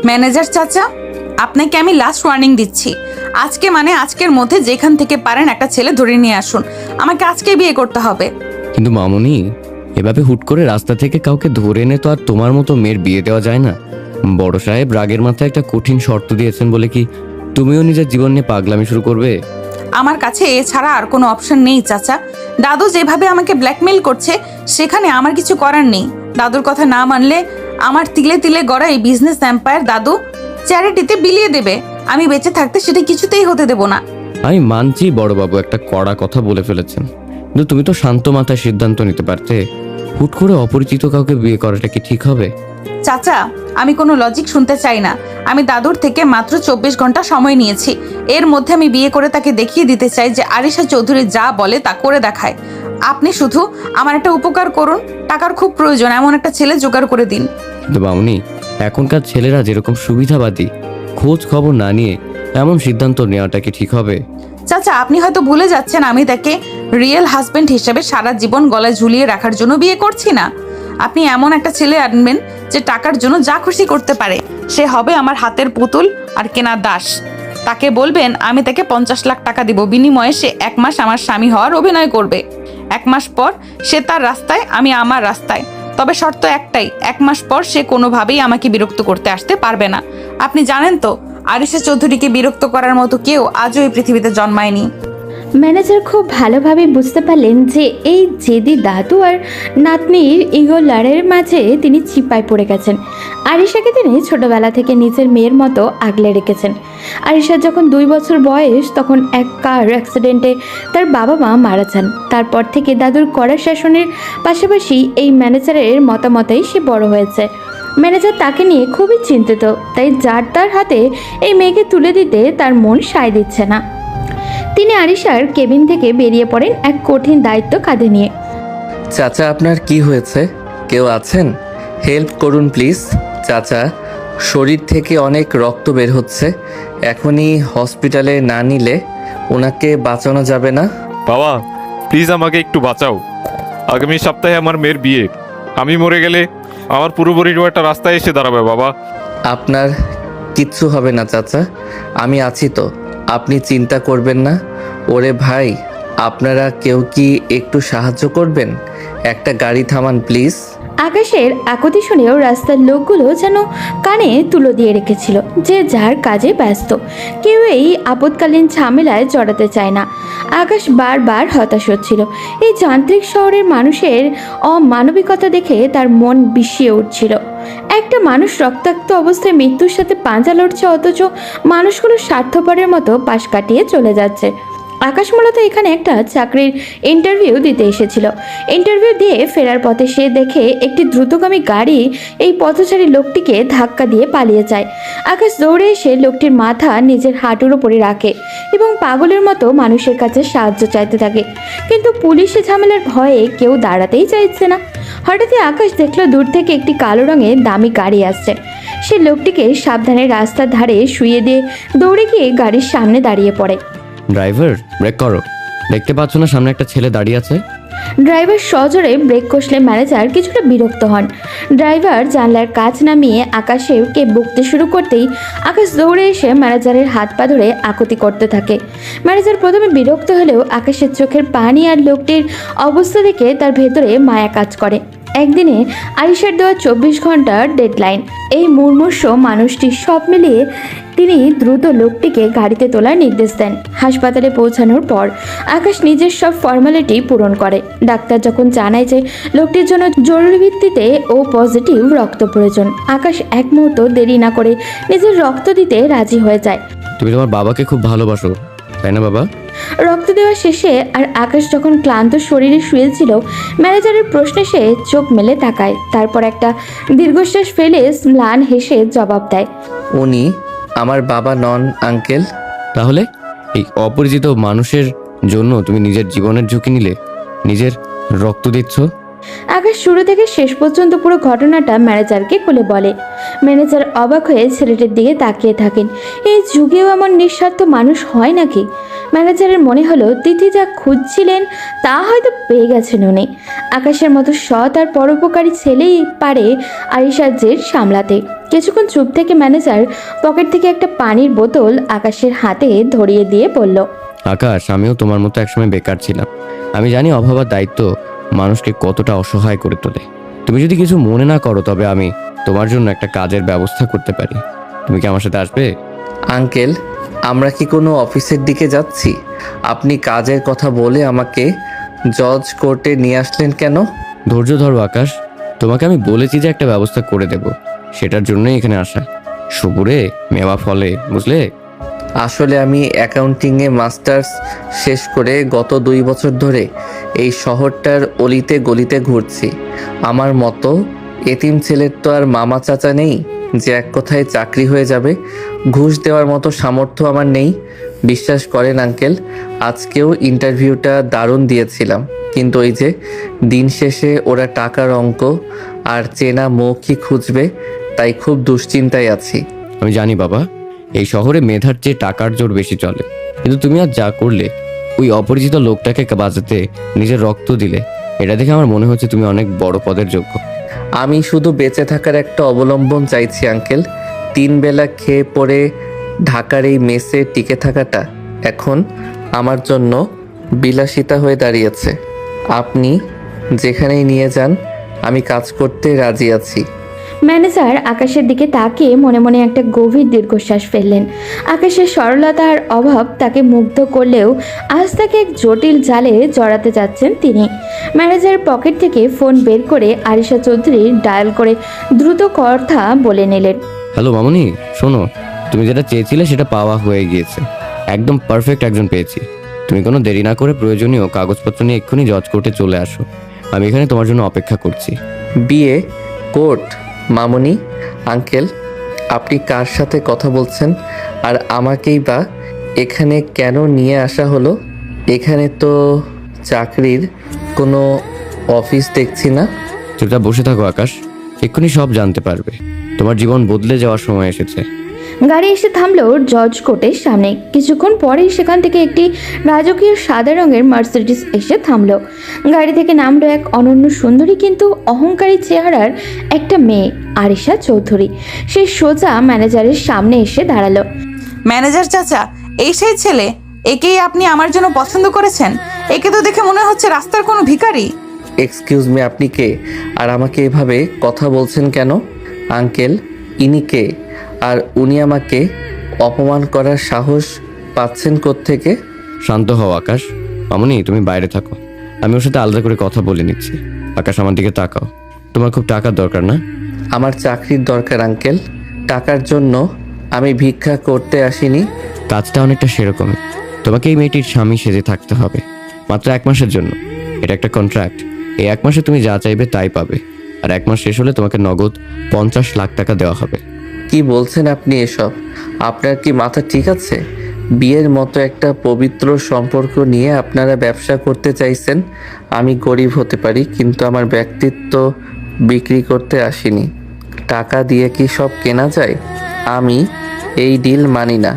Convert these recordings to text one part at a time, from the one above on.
Manager চাচা, আপনাকে আমি লাস্ট ওয়ার্নিং দিচ্ছি। আজকের মধ্যে যেখান থেকে পারেন একটা ছেলে ধরে নিয়ে আসুন। আমাকে আজকে বিয়ে করতে হবে। কিন্তু মামুনি, এভাবে হুট করে রাস্তা থেকে কাউকে ধরে এনে তো আর তোমার মতো মেয়ের বিয়ে দেওয়া যায় না। বড় সাহেব রাগের মাথায় একটা কঠিন শর্ত দিয়েছেন বলে কি তুমিও নিজের জীবন নিয়ে পাগলামি শুরু করবে? আমার কাছে এছাড়া আর কোনো অপশন নেই চাচা। দাদু যেভাবে আমাকে ব্ল্যাকমেল করছে, সেখানে আমার কিছু করার নেই। দাদুর কথা না মানলে আমার তিলে তিলে গড়া এই বিজনেস এম্পায়ার দাদু চ্যারিটিতে বিলিয়ে দেবে। আমি বেঁচে থাকতে সেটা কিছুতেই হতে দেব না। আমি মানছি বড়বাবু একটা কড়া কথা বলে ফেলেছেন, কিন্তু তুমি তো শান্ত মাথায় সিদ্ধান্ত নিতে পারতে। হুট করে অপরিচিত কাউকে বিয়ে করাটা কি ঠিক হবে? চাচা, আমি কোনো লজিক শুনতে চাই না। আমি দাদুর থেকে মাত্র 24 ঘন্টা সময় নিয়েছি। এর মধ্যে আমি বিয়ে করে তাকে দেখিয়ে দিতে চাই যে আরিশা চৌধুরী যা বলে তা করে দেখায়। আপনি শুধু আমার একটা উপকার করুন। টাকার খুব প্রয়োজন, এমন একটা ছেলে জোগাড় করে দিন। কিন্তু মামুনি, এখনকার ছেলেরা যেরকম সুবিধাবাদী, খোঁজ খবর না নিয়ে এমন সিদ্ধান্ত নেওয়াটা কি ঠিক হবে? চাচা, আপনি হয়তো ভুলে যাচ্ছেন আমি তাকে রিয়েল হাজবেন্ড হিসেবে সারা জীবন গলায় ঝুলিয়ে রাখার জন্য বিয়ে করছি না। আপনি এমন একটা ছেলে আনবেন যে টাকার জন্য যা খুশি করতে পারে। সে হবে আমার হাতের পুতুল আর কেনা দাস। তাকে বলবেন আমি তাকে 50 লাখ টাকা দিব, বিনিময়ে সে 1 মাস আমার স্বামী হওয়ার অভিনয় করবে। 1 মাস পর সে তার রাস্তায়, আমি আমার রাস্তায়। তবে শর্ত একটাই, 1 মাস পর সে কোনোভাবেই আমাকে বিরক্ত করতে আসতে পারবে না। আপনি জানেন তো, আরিশা চৌধুরীকে বিরক্ত করার মতো কেউ আজও এই পৃথিবীতে জন্মায়নি। ম্যানেজার খুব ভালোভাবে বুঝতে পারলেন যে এই জেদি দাদু আর নাতনির ইগো লড়াইয়ের মাঝে তিনি চিপায় পড়ে গেছেন। আরিশাকে তিনি ছোটবেলা থেকে নিজের মেয়ের মতো আগলে রেখেছেন। আরিশার যখন 2 বছর বয়স, তখন এক কার অ্যাক্সিডেন্টে তার বাবা মা মারা যান। তারপর থেকে দাদুর কড়া শাসনের পাশাপাশি এই ম্যানেজারের মতামতেই সে বড় হয়েছে। ম্যানেজার তাকে নিয়ে খুবই চিন্তিত, তাই যার তার হাতে এই মেয়েকে তুলে দিতে তার মন সায় দিচ্ছে না। তিনি আরিশার কেবিন থেকে বেরিয়ে পড়েন এক কঠিন দায়িত্ব কাঁধে নিয়ে। চাচা, আপনার কি হয়েছে? কেউ আছেন? হেল্প করুন প্লিজ। চাচা, শরীর থেকে অনেক রক্ত বের হচ্ছে। এখনই হসপিটালে না নিলে ওনাকে বাঁচানো যাবে না। বাবা, প্লিজ আমাকে একটু বাঁচাও। আগামী সপ্তাহে আমার মেয়ের বিয়ে। আমি মরে গেলে আমার পুরো পরিবারটা রাস্তায় এসে দাঁড়াবে বাবা। আপনার কিচ্ছু হবে না চাচা, আমি আছি তো, আপনি চিন্তা করবেন না। ওরে ভাই, আপনারা কেউ কি একটু সাহায্য করবেন? একটা গাড়ি থামান প্লিজ। আকাশের আকুতি শুনেও রাস্তার লোকগুলো যেন কানে তুলো দিয়ে রেখেছিল যে যার কাজে ব্যস্ত। কেউ এই আপৎকালীন ঝামেলায় জড়াতে চায় না। আকাশ বারবার হতাশ হচ্ছিল। এই যান্ত্রিক শহরের মানুষের অমানবিকতা দেখে তার মন বিষিয়ে উঠছিল। একটা মানুষ রক্তাক্ত অবস্থায় মৃত্যুর সাথে পাঞ্জা লড়ছে, অথচ মানুষগুলো স্বার্থপরের মতো পাশ কাটিয়ে চলে যাচ্ছে। আকাশ মূলত এখানে একটা চাকরির ইন্টারভিউ দিতে এসেছিল। ইন্টারভিউ দিয়ে ফেরার পথে সে দেখে একটি দ্রুতগামী গাড়ি এই পথচারী লোকটিকে ধাক্কা দিয়ে পালিয়ে যায়। আকাশ দৌড়ে এসে লোকটির মাথা নিজের হাঁটুর উপরে রাখে এবং পাগলের মতো মানুষের কাছে সাহায্য চাইতে থাকে, কিন্তু পুলিশি ঝামেলার ভয়ে কেউ দাঁড়াতেই চাইছে না। হঠাৎই আকাশ দেখলো দূর থেকে একটি কালো রঙের দামি গাড়ি আসছে। সে লোকটিকে সাবধানে রাস্তার ধারে শুইয়ে দিয়ে দৌড়ে গিয়ে গাড়ির সামনে দাঁড়িয়ে পড়ে। ড্রাইভার, ব্রেক করো। দেখতে পাচ্ছ না সামনে একটা ছেলে দাঁড়িয়ে আছে? ড্রাইভার সজোরে ব্রেক কষলে ম্যানেজার কিছুটা বিরক্ত হন। ড্রাইভার জানলার কাচ নামিয়ে আকাশকে বকতে শুরু করতেই আকাশ দৌড়ে এসে ম্যানেজারের হাত পা ধরে আকুতি করতে থাকে। ম্যানেজার প্রথমে বিরক্ত হলেও আকাশের চোখের পানি আর লোকটির অবস্থা দেখে তার ভেতরে মায়া কাজ করে। একদিনে আরিশার দেওয়া 24 ঘন্টার ডেডলাইন। এই মুমূর্ষু মানুষটি সব মিলিয়ে তিনি দ্রুত লোকটিকে গাড়িতে তোলার নির্দেশ দেন। হাসপাতালে পৌঁছানোর পর আকাশ নিজের সব ফর্মালিটি পূরণ করে। ডাক্তার যখন জানায় যে লোকটির জন্য জরুরি ভিত্তিতে ও পজিটিভ রক্ত প্রয়োজন, আকাশ এক মুহূর্ত দেরি না করে নিজের রক্ত দিতে রাজি হয়ে যায়। তুমি তোমার বাবাকে খুব ভালোবাসো, তাই না বাবা? রক্ত দেওয়া শেষে আর আকাশ যখন ক্লান্ত শরীরে শুয়েছিল, ম্যানেজারের প্রশ্নে সে চোখ মেলে তাকায়। তারপর একটা দীর্ঘশ্বাস ফেলে ম্লান হেসে জবাব দেয়, উনি আমার বাবা নন আঙ্কেল। তাহলে এই অপরিচিত মানুষের জন্য তুমি নিজের জীবনের ঝুঁকি নিলে, নিজের রক্ত দিচ্ছ? আকাশ শুরু থেকে শেষ পর্যন্ত পুরো ঘটনাটা ম্যানেজারকে খুলে বলে। ম্যানেজার অবাক হয়ে ছেলেটির দিকে তাকিয়ে থাকেন। এই যুগেও এমন নিঃস্বার্থ মানুষ হয় নাকি? ম্যানেজারের মনে হলো তিথি যা খুঁজছিলেন তা হয়তো পেয়ে গেছেন উনি। আকাশের মতো সৎ আর পরোপকারী ছেলেই পারে আরিশার জেদ সামলাতে। কিছুক্ষণ চুপ থেকে ম্যানেজার পকেট থেকে একটা পানির বোতল আকাশের হাতে ধরিয়ে দিয়ে বলল, আকাশ, আমিও তোমার মতো একসময় বেকার ছিলাম। আমি জানি অভাব আর দায়িত্ব মানুষকে কতটা অসহায় করে তোলে। তুমি যদি কিছু মনে না করো তবে আমি তোমার জন্য একটা কাজের ব্যবস্থা করতে পারি। তুমি কি আমার সাথে আসবে? আঙ্কেল, আমরা কি কোনো অফিসের দিকে যাচ্ছি? আপনি কাজের কথা বলে আমাকে জজ কোর্টে নিয়ে আসলেন কেন? ধৈর্য ধরো আকাশ, তোমাকে আমি বলেছি যে একটা ব্যবস্থা করে দেব, সেটার জন্যই এখানে আসা। সবুরে মেওয়া ফলে, বুঝলে? আসলে আমি অ্যাকাউন্টিংয়ে মাস্টার্স শেষ করে গত 2 বছর ধরে এই শহরটার অলিতে গলিতে ঘুরছি। আমার মতো এতিম ছেলের তো আর মামা চাচা নেই যে এক কথায় চাকরি হয়ে যাবে। ঘুষ দেওয়ার মতো সামর্থ্য আমার নেই। বিশ্বাস করেন আঙ্কেল, আজকেও ইন্টারভিউটা দারুণ দিয়েছিলাম, কিন্তু ওই যে দিন শেষে ওরা টাকার অঙ্ক আর চেনা মুখই খুঁজবে, তাই খুব দুশ্চিন্তায় আছি। আমি জানি বাবা, এই শহরে মেধার চেয়ে টাকার জোর বেশি চলে, কিন্তু তুমি আজ যা করলে, ওই অপরিচিত লোকটাকে বাঁচাতে নিজের রক্ত দিলে, এটা দেখে আমার মনে হচ্ছে তুমি অনেক বড় পদের যোগ্য। আমি শুধু বেঁচে থাকার একটা অবলম্বন চাইছি আঙ্কেল। 3 বেলা খেয়ে পড়ে ঢাকার এই মেসে টিকে থাকাটা এখন আমার জন্য বিলাসিতা হয়ে দাঁড়িয়েছে। আপনি যেখানেই নিয়ে যান আমি কাজ করতে রাজি আছি। ম্যানেজার আকাশের দিকে তাকিয়ে মনে মনে একটা গভীর দীর্ঘশ্বাস ফেললেন। আকাশের সরলতার অভাব তাকে মুগ্ধ করলেও আজ তাকে এক জটিল জালে জড়াতে যাচ্ছেন তিনি। ম্যানেজারের পকেট থেকে ফোন বের করে আরিশা চৌধুরী ডায়াল করে দ্রুত কথা বলে নিলেন। হ্যালো মামুনি, শোনো, তুমি যেটা চেয়েছিলে সেটা পাওয়া হয়ে গিয়েছে। একদম পারফেক্ট একজন পেয়েছি। তুমি কোনো দেরি না করে প্রয়োজনীয় কাগজপত্র নিয়ে এক্ষুনি জজ কোর্টে চলে আসো। আমি এখানে তোমার জন্য অপেক্ষা করছি। বিয়ে, কোর্ট, মামুনি, আঙ্কেল, আপনি কার সাথে কথা বলছেন? আর আমাকেই বা এখানে কেন নিয়ে আসা হলো? এখানে তো চাকরির কোনো অফিস দেখছি না। চুপচাপ বসে থাকো আকাশ, এক্ষুনি সব জানতে পারবে। তোমার জীবন বদলে যাওয়ার সময় এসেছে। গাড়ি এসে থামলো জজ কোর্টের সামনে। কিছুক্ষণ পরেই সেখান থেকে একটি রাজকীয় সাদা রঙের মার্সিডিজ এসে থামলো। গাড়ি থেকে নামলো এক অনন্য সুন্দরী কিন্তু অহংকারী চেহারার একটা মেয়ে, আরিশা চৌধুরী। সে সোজা ম্যানেজারের সামনে এসে দাঁড়ালো। ম্যানেজার চাচা, এই সেই ছেলে? একেই আপনি আমার জন্য পছন্দ করেছেন? একে তো দেখে মনে হচ্ছে রাস্তার কোনো ভিখারি। এক্সকিউজ মি, আপনি কে? আর আমাকে এভাবে কথা বলছেন কেন? আঙ্কেল, ইনি কে? আর উনি আমাকে অপমান করার সাহস পাচ্ছেন কোত্থেকে? শান্ত হও আকাশ। মামুনি, তুমি বাইরে থাকো, আমি ওর সাথে আলাদা করে কথা বলে নিচ্ছি। আকাশ, আমার দিকে তাকাও। তোমার খুব টাকার দরকার না? আমার চাকরির দরকার আঙ্কেল। টাকার জন্য আমি ভিক্ষা করতে আসিনি। কাজটা অনেকটা সেরকমই। তোমাকে এই মেয়েটির স্বামী সেজে থাকতে হবে মাত্র 1 মাসের জন্য। এটা একটা কন্ট্রাক্ট। এই 1 মাসে তুমি যা চাইবে তাই পাবে, আর 1 মাস শেষ হলে তোমাকে নগদ 50 লাখ টাকা দেওয়া হবে। কি বলছেন আপনি এসব? আপনার কি মাথা ঠিক আছে? বিয়ের মতো একটা পবিত্র সম্পর্ক নিয়ে আপনারা ব্যবসা করতে চাইছেন? আমি গরিব হতে পারি, কিন্তু আমার ব্যক্তিত্ব বিক্রি করতে আসিনি। টাকা দিয়ে কি সব কেনা যায়? আমি এই ডিল মানি না।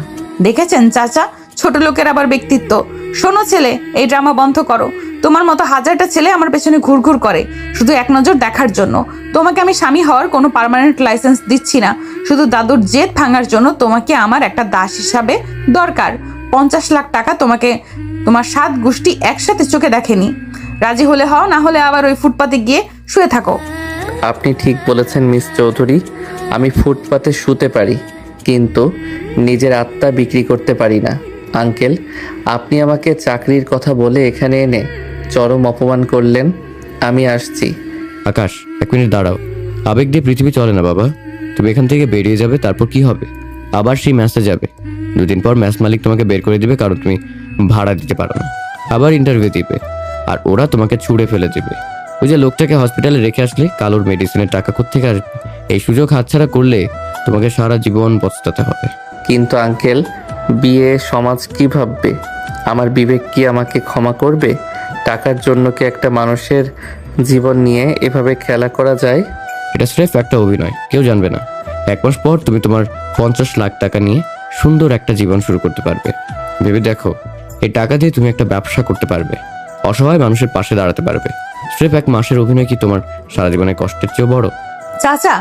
দেখেছেন চাচা, ছোট লোকের আবার ব্যক্তিত্ব। শোনো ছেলে, এই ড্রামা বন্ধ করো। তোমার মতো হাজারটা ছেলে আমার পেছনে ঘুরঘুর করে শুধু এক নজর দেখার জন্য। তোমাকে আমি স্বামী হওয়ার কোনো পার্মানেন্ট লাইসেন্স দিচ্ছি না। শুধু দাদুর জেদ ভাঙার জন্য তোমাকে আমার একটা দাস হিসাবে দরকার। 50 লাখ টাকা তোমাকে তোমার 7 গোষ্ঠী একসাথে চোখে দেখেনি। রাজি হলে হও, না হলে আবার ওই ফুটপাতে গিয়ে শুয়ে থাকো। আপনি ঠিক বলেছেন মিস চৌধুরী, আমি ফুটপাতে শুতে পারি, কিন্তু নিজের আত্মা বিক্রি করতে পারি না। আঙ্কেল, আপনি আমাকে চাকরির কথা বলে এখানে এনে চরম অপমান করলেন। আমি আসছি। আকাশ, 1 মিনিট দাঁড়াও। আবেগ দিয়ে পৃথিবী চলে না বাবা। তুমি এখান থেকে বেরিয়ে যাবে, তারপর কি হবে? আবার সেই ম্যাচে যাবে। 2 দিন পর ম্যাচ মালিক তোমাকে বের করে দিবে, কারণ তুমি ভাড়া দিতে পারো না। আবার ইন্টারভিউ দিবে, আর ওরা তোমাকে ছুঁড়ে ফেলে দেবে। ওই যে লোকটাকে হসপিটালে রেখে আসলে, কালোর মেডিসিনের টাকা কোত্থেকে আসবে? এই সুযোগ হাতছাড়া করলে তোমাকে সারা জীবন পস্তাতে হবে। কিন্তু আঙ্কেল, বিয়ে সমাজ কি ভাববে? আমার বিবেক কি আমাকে ক্ষমা করবে? টাকার জন্য কি একটা মানুষের জীবন নিয়ে এভাবে খেলা করা যায়? এটা স্রেফ একটা অভিনয়, কেউ জানবে না। 1 মাস পর তুমি তোমার 50 লাখ টাকা নিয়ে সুন্দর একটা জীবন শুরু করতে পারবে। ভেবে দেখো, এই টাকা দিয়ে তুমি একটা ব্যবসা করতে পারবে, অসহায় মানুষের পাশে দাঁড়াতে পারবে। স্রেফ 1 মাসের অভিনয় কি তোমার সারা জীবনের কষ্টের চেয়েও বড়? চাচা,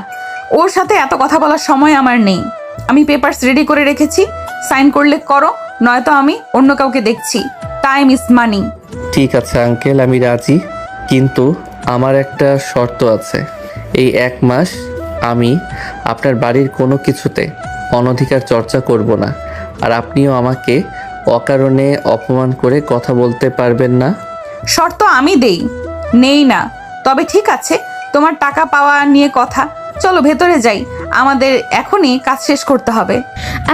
ওর সাথে এত কথা বলার সময় আমার নেই। আমি পেপারস রেডি করে রেখেছি, সাইন করলে করো, নয়তো আমি অন্য কাউকে দেখছি। Time is money. ঠিক আছে আঙ্কেল, আমি রাজি, কিন্তু আমার একটা শর্ত আছে। এই 1 মাস আমি আপনার বাড়ির কোনো কিছুতে অনধিকার চর্চা করব না, আর আপনিও আমাকে অকারণে অপমান করে কথা বলতে পারবেন না। শর্ত আমি দেই, নেই না। তবে ঠিক আছে, তোমার টাকা পাওয়া নিয়ে কথা। চলো ভেতরে যাই, আমাদের এখনই কাজ শেষ করতে হবে।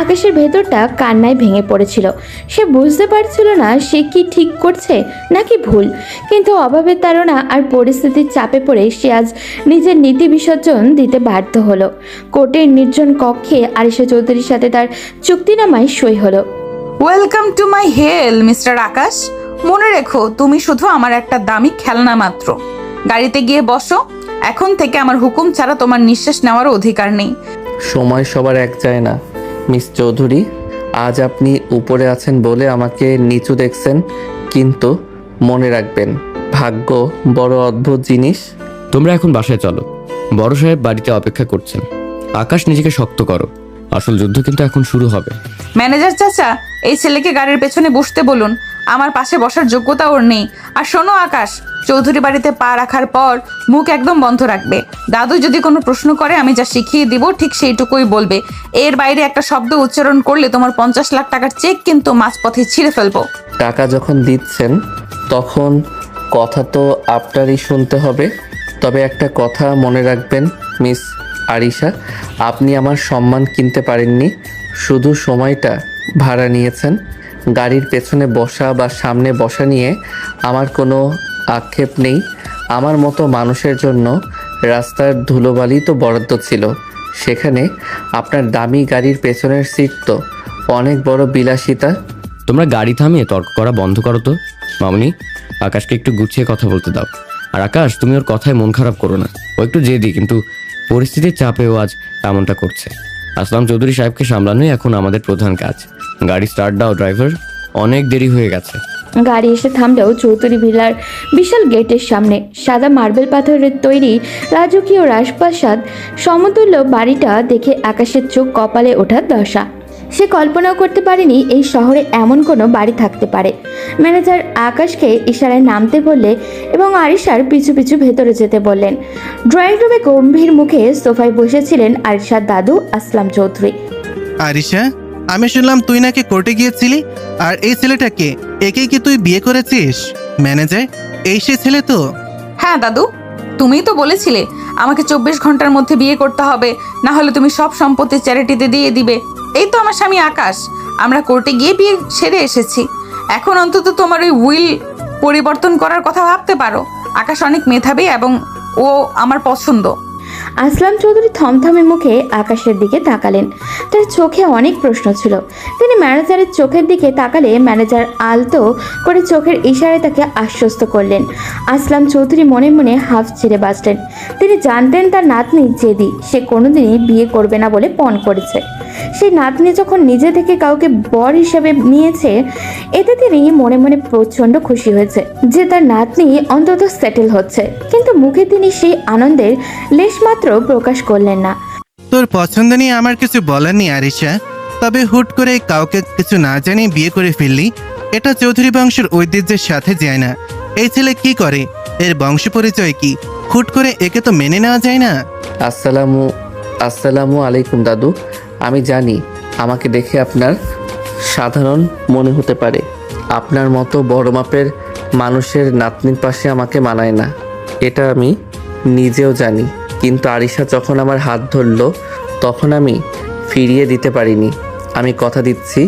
আকাশের ভেতরটা কান্নায় ভেঙে পড়েছিল। সে বুঝতে পারছিল না সে কি ঠিক করছে নাকি ভুল, কিন্তু অভাবের তাড়না আর পরিস্থিতির চাপে পড়ে সে আজ নিজের নীতি বিসর্জন দিতে বাধ্য হলো। কোর্টের নির্জন কক্ষে আরিশা চৌধুরীর সাথে তার চুক্তিনামায় সই হলো। Welcome to my hell mister Akash. মনে রেখো, তুমি শুধু আমার একটা দামি খেলনা মাত্র। গাড়িতে গিয়ে বসো। এখন থেকে আমার হুকুম ছাড়া তোমার নিঃশ্বাস নেওয়ার অধিকার নেই। সময় সবার এক যায় না মিস চৌধুরী। আজ আপনি উপরে আছেন বলে আমাকে নিচু দেখছেন, কিন্তু মনে রাখবেন, ভাগ্য বড় অদ্ভুত জিনিস। তোমরা এখন বাসায় চলো, বড় সাহেব বাড়িতে অপেক্ষা করছেন। আকাশ, নিজেকে শক্ত করো, আসল যুদ্ধ কিন্তু এখন শুরু হবে। ম্যানেজার চাচা, এই ছেলেকে গাড়ির পেছনে বসতে বলুন। আমার পাশে বসার যোগ্যতা ওর নেই। আর শোনো আকাশ, চৌধুরী বাড়িতে পা রাখার পর মুখ একদম বন্ধ রাখবে। দাদু যদি কোনো প্রশ্ন করে আমি যা শিখিয়ে দিব ঠিক সেইটুকুই বলবে। এর বাইরে একটা শব্দ উচ্চারণ করলে তোমার 50 লাখ টাকার চেক কিন্তু মাঝপথে ছিঁড়ে ফেলবো। টাকা যখন দিচ্ছেন তখন কথা তো আপনারই শুনতে হবে। তবে একটা কথা মনে রাখবেন মিস আরিশা, আপনি আমার সম্মান কিনতে পারেননি, শুধু সময়টা ভাড়া নিয়েছেন। গাড়ির পেছনে বসা বা সামনে বসা নিয়ে আমার কোনো আক্ষেপ নেই। আমার মতো মানুষের জন্য রাস্তার ধুলোবালি তো বরাদ্দ ছিল, সেখানে আপনার দামি গাড়ির পেছনের সিট তো অনেক বড় বিলাসিতা। তোমরা গাড়ি থামিয়ে তর্ক করা বন্ধ করো তো। মামনি, আকাশকে একটু গুছিয়ে কথা বলতে দাও। আর আকাশ, তুমি ওর কথায় মন খারাপ করো না। ও একটু জেদি, কিন্তু পরিস্থিতির চাপেও আজ এমনটা করছে। আসলাম চৌধুরী সাহেবকে সামলানোই এখন আমাদের প্রধান কাজ। গাড়ি স্টার্ট দাও ড্রাইভার, অনেক দেরি হয়ে গেছে। গাড়ি এসে থামলেও চৌধুরী ভিলার বিশাল গেটের সামনে সাদা মার্বেল পাথরের তৈরি রাজকীয় রাজপ্রাসাদ সমতুল্য বাড়িটা দেখে আকাশের চোখ কপালে ওঠার দশা। সে কল্পনাও করতে পারেনি এই শহরে এমন কোনো বাড়ি থাকতে পারে। ম্যানেজার আকাশকে ইশারায় নামতে বললে এবং আরিশার পিছু পিছু ভেতরে যেতে বললেন। ড্রয়িং রুমে গম্ভীর মুখে সোফায় বসেছিলেন আরিশার দাদু আসলাম চৌধুরী। আরিশা, আমি শুনলাম তুই নাকি কোর্টে গিয়েছিলি, আর এই ছেলেটাকে, একেই কি তুই বিয়ে করেছিস? ম্যানেজার, এই সে ছেলে তো? হ্যাঁ দাদু, তুমিই তো বলেছিলে আমাকে 24 ঘন্টার মধ্যে বিয়ে করতে হবে, না হলে তুমি সব সম্পত্তি চ্যারিটিতে দিয়ে দিবে। এই তো আমার স্বামী আকাশ। আমরা কোর্টে গিয়ে বিয়ে সেরে এসেছি। এখন অন্তত তোমার ওই উইল পরিবর্তন করার কথা ভাবতে পারো। আকাশ অনেক মেধাবী এবং ও আমার পছন্দ। আসলাম চৌধুরী থমথমে মুখে আকাশের দিকে তাকালেন। তার চোখে অনেক প্রশ্ন ছিল। তিনি ম্যানেজারের চোখের দিকে তাকালে ম্যানেজার আলতো করে চোখের ইশারায় তাকে আশ্বস্ত করলেন। আসলাম চৌধুরী মনে মনে হাফ ছেড়ে বাঁচলেন। তিনি জানতেন তার নাতনি জেদি, সে কোনোদিনই বিয়ে করবে না বলে পণ করেছে। সেই নাতনি যখন নিজে থেকে কাউকে বর হিসেবে নিয়েছে, এতে তিনি মনে মনে প্রচণ্ড খুশি হয়েছে যে তার নাতনি অন্তত সেটেল হচ্ছে। কিন্তু মুখে তিনি সেই আনন্দের লেশমাত্র প্রকাশ করলেন না। তোর পছন্দ নিয়ে আমার কিছু বলার নেই আরিশা, তবে হুট করে কাউকে কিছু না জানিয়ে বিয়ে করে ফেললি, এটা চৌধুরী বংশের ঐতিহ্যের সাথে যায় না। এই ছেলে কি করে, এর বংশ পরিচয় কি? হুট করে একে তো মেনে নেওয়া যায় না। আসসালামু আলাইকুম দাদু। আমি জানি আমাকে দেখে আপনার সাধারণ মনে হতে পারে, আপনার মতো বড় মাপের মানুষের নাতনির পাশে আমাকে মানায় না, এটা আমি নিজেও জানি। কিন্তু আরিশা যখন আমার হাত ধরলো তখন আমি ফিরিয়ে দিতে পারিনি। আমি কথা দিচ্ছি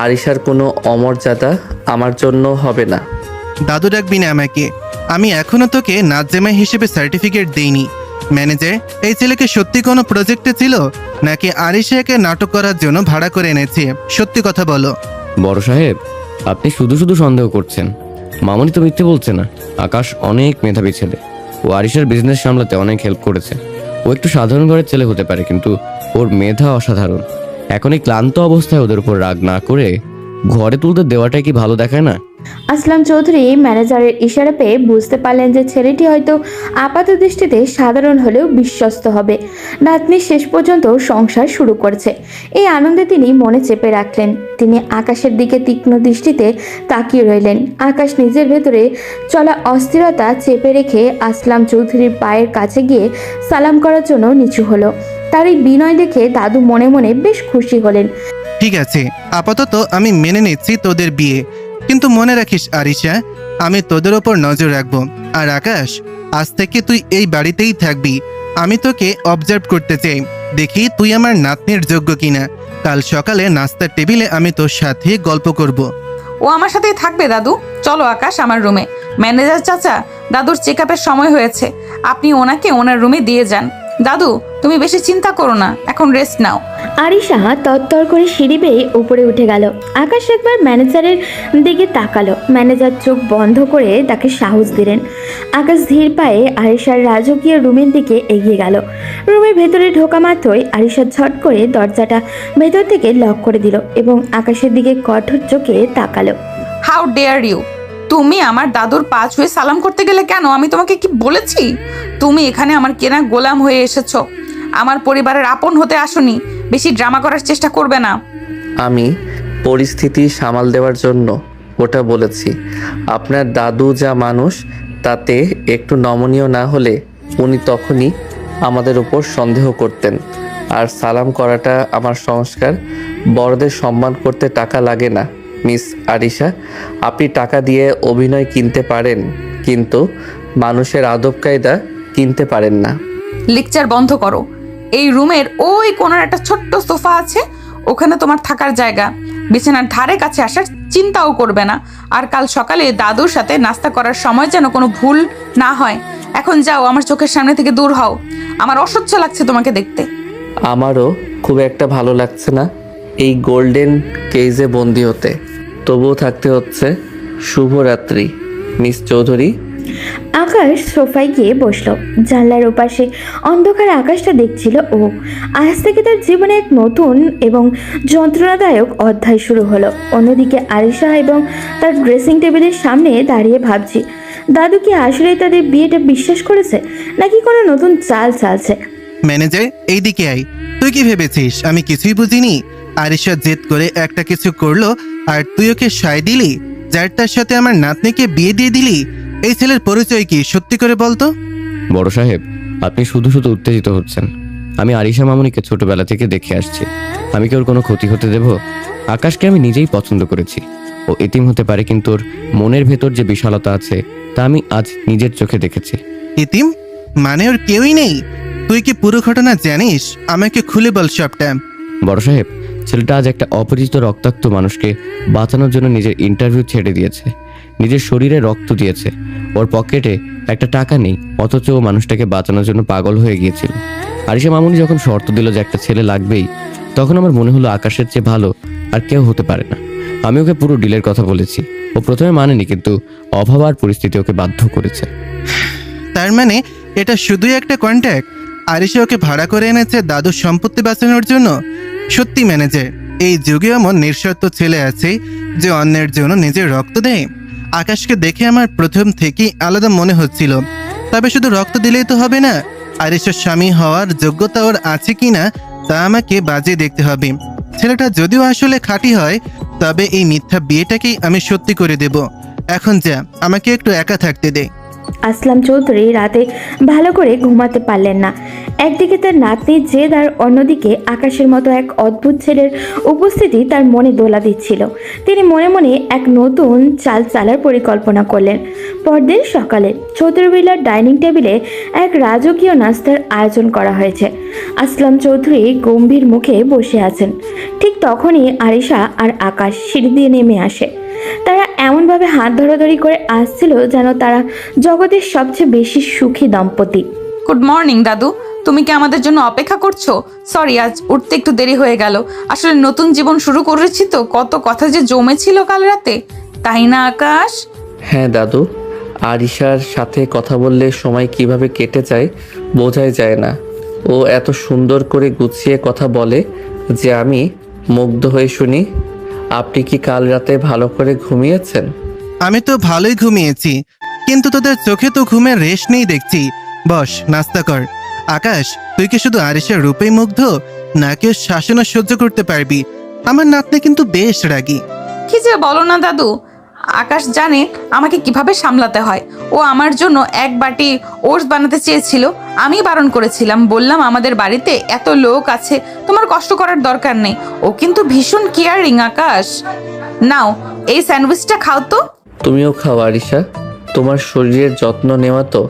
আরিশার কোনো অমর্যাদা আমার জন্য হবে না। দাদু ডাকবি না আমাকে, আমি এখনো তোকে নাচ জামাই হিসেবে সার্টিফিকেট দেইনি। ম্যানেজার, এই ছেলেকে সত্যি কোনো প্রজেক্টে ছিল নাকি আরিশাকে নাটক করার জন্য ভাড়া করে এনেছে? সত্যি কথা বলো। বড় সাহেব, আপনি শুধু শুধু সন্দেহ করছেন। মামনি তো মিথ্যে বলছে না। আকাশ অনেক মেধাবী ছেলে, ও আরিশার বিজনেস সামলাতে অনেক হেল্প করেছে। ও একটু সাধারণ ঘরের ছেলে হতে পারে, কিন্তু ওর মেধা অসাধারণ। এখন এই ক্লান্ত অবস্থায় ওদের উপর রাগ না করে ঘরে তুলতে দেওয়াটাই কি ভালো দেখায় না? আসলাম চৌধুরী ম্যানেজারের ইশারা পেয়ে বুঝতে পারলেন যে ছেলেটি হয়তো আপাত দৃষ্টিতে সাধারণ হলেও বিশ্বস্ত হবে। নাতনি শেষ পর্যন্ত সংসার শুরু করছে, এই আনন্দে তিনি মনে চেপে রাখলেন। তিনি আকাশের দিকে তীক্ষ্ণ দৃষ্টিতে তাকিয়ে রইলেন। আকাশ নিজের ভেতরে চলা অস্থিরতা চেপে রেখে আসলাম চৌধুরীর পায়ের কাছে গিয়ে সালাম করার জন্য নিচু হলো। তার এই বিনয় দেখে দাদু মনে মনে বেশ খুশি হলেন। ঠিক আছে, আপাতত আমি মেনে নিচ্ছি তোদের বিয়ে, কিন্তু মনে রাখিস আরিশা, আমি তোদের ওপর নজর রাখবো। আর আকাশ, আজ থেকে তুই এই বাড়িতেই থাকবি। আমি তোকে অবজার্ভ করতে চাই, দেখি তুই আমার নাতনির যোগ্য কিনা। কাল সকালে নাস্তার টেবিলে আমি তোর সাথে গল্প করব। ও আমার সাথেই থাকবে দাদু। চলো আকাশ আমার রুমে। ম্যানেজার চাচা, দাদুর চেক আপের সময় হয়েছে, আপনি ওনাকে ওনার রুমে দিয়ে যান। দাদু, তুমি বেশি চিন্তা করো না, এখন রেস্ট নাও। আরিশা তত্তর করে সিঁড়ি বেয়ে উপরে উঠে গেল। আকাশ একবার ম্যানেজারের দিকে তাকালো। ম্যানেজার চোখ বন্ধ করে তাকে সাহস দিলেন। আকাশ ধীর পায়ে আরিশার রাজকীয় রুমের দিকে এগিয়ে গেল। রুমের ভেতরে ঢোকা মাত্রই আরিশা ঝট করে দরজাটা ভেতর থেকে লক করে দিল এবং আকাশের দিকে কঠোর চোখে তাকালো। How dare you! তুমি আমার দাদুর পা ছুঁয়ে সালাম করতে গেলে কেন? আমি তোমাকে কি বলেছি? তুমি এখানে আমার কেনা গোলাম হয়ে এসেছো, আমার পরিবারের আপন হতে আসোনি। বেশি ড্রামা করার চেষ্টা করবে না। আমি পরিস্থিতি সামাল দেওয়ার জন্য ওটা বলেছি। আপনার দাদু যা মানুষ, তাতে একটু নমনীয় না হলে উনি তখনই আমাদের উপর সন্দেহ করতেন। আর সালাম করাটা আমার সংস্কার। বড়দের সম্মান করতে টাকা লাগে না মিস আরিশা। আপনি টাকা দিয়ে অভিনয় কিনতে পারেন, কিন্তু মানুষের আদব কায়দা কিনতে পারেন না। লেকচার বন্ধ করো। এই রুমের ওই কোণার একটা ছোট্ট সোফা আছে, ওখানে তোমার থাকার জায়গা। বিছানার ধারে কাছে আসার চিন্তাও করবে না। আর কাল সকালে দাদুর সাথে নাস্তা করার সময় যেন কোনো ভুল না হয়। এখন যাও, আমার চোখের সামনে থেকে দূর হও। আমার অসহ্য লাগছে তোমাকে দেখতে। আমারও খুব একটা ভালো লাগছে না এই গোল্ডেন কেজে বন্দি হতে, তবুও থাকতে হচ্ছে। শুভরাত্রি মিস চৌধুরী। আকাশ সোফায় গিয়ে বসলো। জানলার ওপাশে অন্ধকার আকাশটা দেখছিল ও। আজ থেকে তার জীবনে এক নতুন এবং যন্ত্রণাদায়ক অধ্যায় শুরু হলো। অন্যদিকে আরিশা এবং তার ড্রেসিং টেবিলের সামনে দাঁড়িয়ে ভাবছি, দাদু কি আসলে তাদের বিয়েটা বিশ্বাস করেছে, নাকি কোনো নতুন চাল চালছে? ম্যানেজার, এইদিকে আয়। তুই কি ভেবেছিস আমি কিছুই বুঝিনি? আরিশা জেদ করে একটা কিছু করলো আর তুই ওকে সায় দিলি, যার তার সাথে আমার নাতনিকে বিয়ে দিয়ে দিলি। এই ছেলের পরিচয় কি সত্যি করে বলতো? বড় সাহেব, আপনি শুধু শুধু উত্তেজিত হচ্ছেন। আমি আরিশা মামুনিকে ছোটবেলা থেকে দেখে আসছি। আমি কি ওর কোনো ক্ষতি হতে দেব? আকাশকে আমি নিজেই পছন্দ করেছি। ও এতিম হতে পারে, কিন্তু ওর মনের ভেতর যে বিশালতা আছে তা আমি আজ নিজের চোখে দেখেছি। ইতিম মানে ওর কেউই নেই? তুই কি পুরো ঘটনা জানিস? আমাকে খুলে বল সবটা। বড় সাহেব, ছেলেটা আজ একটা অপরিচিত রক্তাক্ত মানুষকে বাঁচানোর জন্য নিজের ইন্টারভিউ ছেড়ে দিয়েছে, নিজের শরীরে রক্ত দিয়েছে। ওর পকেটে একটা টাকা নেই, অথচ ও মানুষটাকে বাঁচানোর জন্য পাগল হয়ে গিয়েছিল। আরিশা মামুনি যখন শর্ত দিল যে একটা ছেলে লাগবেই, তখন আমার মনে হলো আকাশের চেয়ে ভালো আর কেউ হতে পারে না। আমি ওকে পুরো ডিলের কথা বলেছি। ও প্রথমে মানেনি, কিন্তু অভাব আর পরিস্থিতি ওকে বাধ্য করেছে। তার মানে এটা শুধুই একটা কন্ট্যাক্ট? আরিশা ওকে ভাড়া করে এনেছে দাদুর সম্পত্তি বাঁচানোর জন্য? সত্যি ম্যানেজার, এই যুগে এমন নিঃস্বার্থ ছেলে আছে যে অন্যের জন্য নিজের রক্ত দেয়? আকাশকে দেখে আমার প্রথম থেকেই আলাদা মনে হচ্ছিল। তবে শুধু রক্ত দিলেই তো হবে না, আরিশার স্বামী হওয়ার যোগ্যতা ওর আছে কিনা তা আমাকে বাজিয়ে দেখতে হবে। ছেলেটা যদিও আসলে খাঁটি হয়, তবে এই মিথ্যা বিয়েটাকেই আমি সত্যি করে দেব। এখন যা, আমাকে একটু একা থাকতে দে। আসলাম চৌধুরী রাতে ভালো করে ঘুমাতে পারলেন না। একদিকে তার নাতনির জেদ আর অন্যদিকে আকাশের মতো এক অদ্ভুত ছেলের উপস্থিতি তার মনে দোলা দিচ্ছিল। তিনি মনে মনে এক নতুন চাল চালার পরিকল্পনা করলেন। পরদিন সকালে চৌধুরীবিলার ডাইনিং টেবিলে এক রাজকীয় নাস্তার আয়োজন করা হয়েছে। আসলাম চৌধুরী গম্ভীর মুখে বসে আছেন। ঠিক তখনই আরিশা আর আকাশ সিঁড়ি দিয়ে নেমে আসে। তারা এমনভাবে হাত ধরাধরি করে আসছিল যেন তারা জগতের সবচেয়ে বেশি সুখী দম্পতি। গুড মর্নিং দাদু, তুমি কি আমাদের জন্য অপেক্ষা করছো? সরি, আজ উঠতে একটু দেরি হয়ে গেল। আসলে নতুন জীবন শুরু করেছি তো, কত কথা যে জমেছিল কাল রাতে, তাই না আকাশ? হ্যাঁ দাদু, আরিশার সাথে কথা বললে সময় কিভাবে কেটে যায় বোঝাই যায় না। ও এত সুন্দর করে গুছিয়ে কথা বলে যে আমি মুগ্ধ হয়ে শুনি। আপনি কি কাল রাতে ভালো করে ঘুমিয়েছেন? আমি তো ভালোই ঘুমিয়েছি, কিন্তু তোদের চোখে তো ঘুমের রেশ নেই দেখছি। বস, নাস্তা কর। আকাশ, তুই কি শুধু আরিশার রূপেই মুগ্ধ, নাকি ওর শাসনও সহ্য করতে পারবি? আমার নাতনি কিন্তু বেশ রাগী। কি যে বলো না দাদু, আকাশ জানে আমাকে কিভাবে সামলাতে হয়। ও আমার জন্য এক বাটি ওটস বানাতে চেয়েছিল, আমি বারণ করেছিলাম, বললাম আমাদের বাড়িতে এত লোক আছে, তোমার কষ্ট করার দরকার নেই। ও কিন্তু ভীষণ কেয়ারিং। আকাশ, নাও এই স্যান্ডউইচটা খাও তো। তুমিও খাও আরিশা, তোমার শরীরের যত্ন নেওয়া তো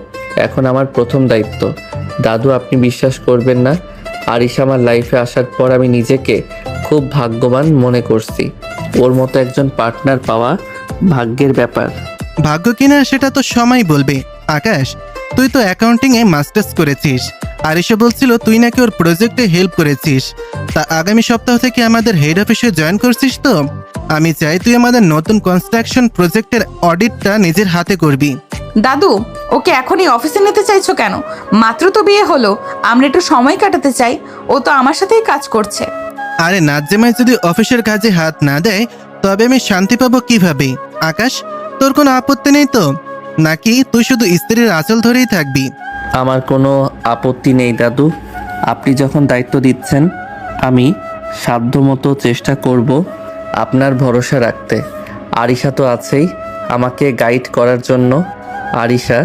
এখন আমার প্রথম দায়িত্ব। দাদু, আপনি বিশ্বাস করবেন না, আরিশা আমার লাইফে আসার পর আমি নিজেকে খুব ভাগ্যবান মনে করছি। ওর মতো একজন পার্টনার পাওয়া ভাগ্যের ব্যাপার। ভাগ্য কিনা সেটা তো সময় বলবে। আকাশ, তুই তো অ্যাকাউন্টিং এ মাস্টার্স করেছিস, আরিশা বলছিল তুই নাকি ওর প্রজেক্টে হেল্প করেছিস। তা আগামী সপ্তাহ থেকে আমাদের হেড অফিসে জয়েন করছিস তো? আমি চাই তুই আমাদের নতুন কনস্ট্রাকশন প্রজেক্টের অডিটটা নিজের হাতে করবি। দাদু, ওকে এখনই অফিসে নিতে চাইছো কেন? মাত্র তো বিয়ে হলো, আমরা একটু সময় কাটাতে চাই। ও তো আমার সাথেই কাজ করছে। আরে নাজ্জামাই যদি অফিসের কাজে হাত না দেয় তবে আমি শান্তি পাবো কিভাবে? আকাশ, তোর কোনো আপত্তি নেই তো, নাকি তুই শুধু স্ত্রীর আঁচল ধরেই থাকবি? আমার কোনো আপত্তি নেই দাদু, আপনি যখন দায়িত্ব দিচ্ছেন আমি সাধ্যমতো চেষ্টা করব আপনার ভরসা রাখতে। আরিশা তো আছেই আমাকে গাইড করার জন্য। আরিশা,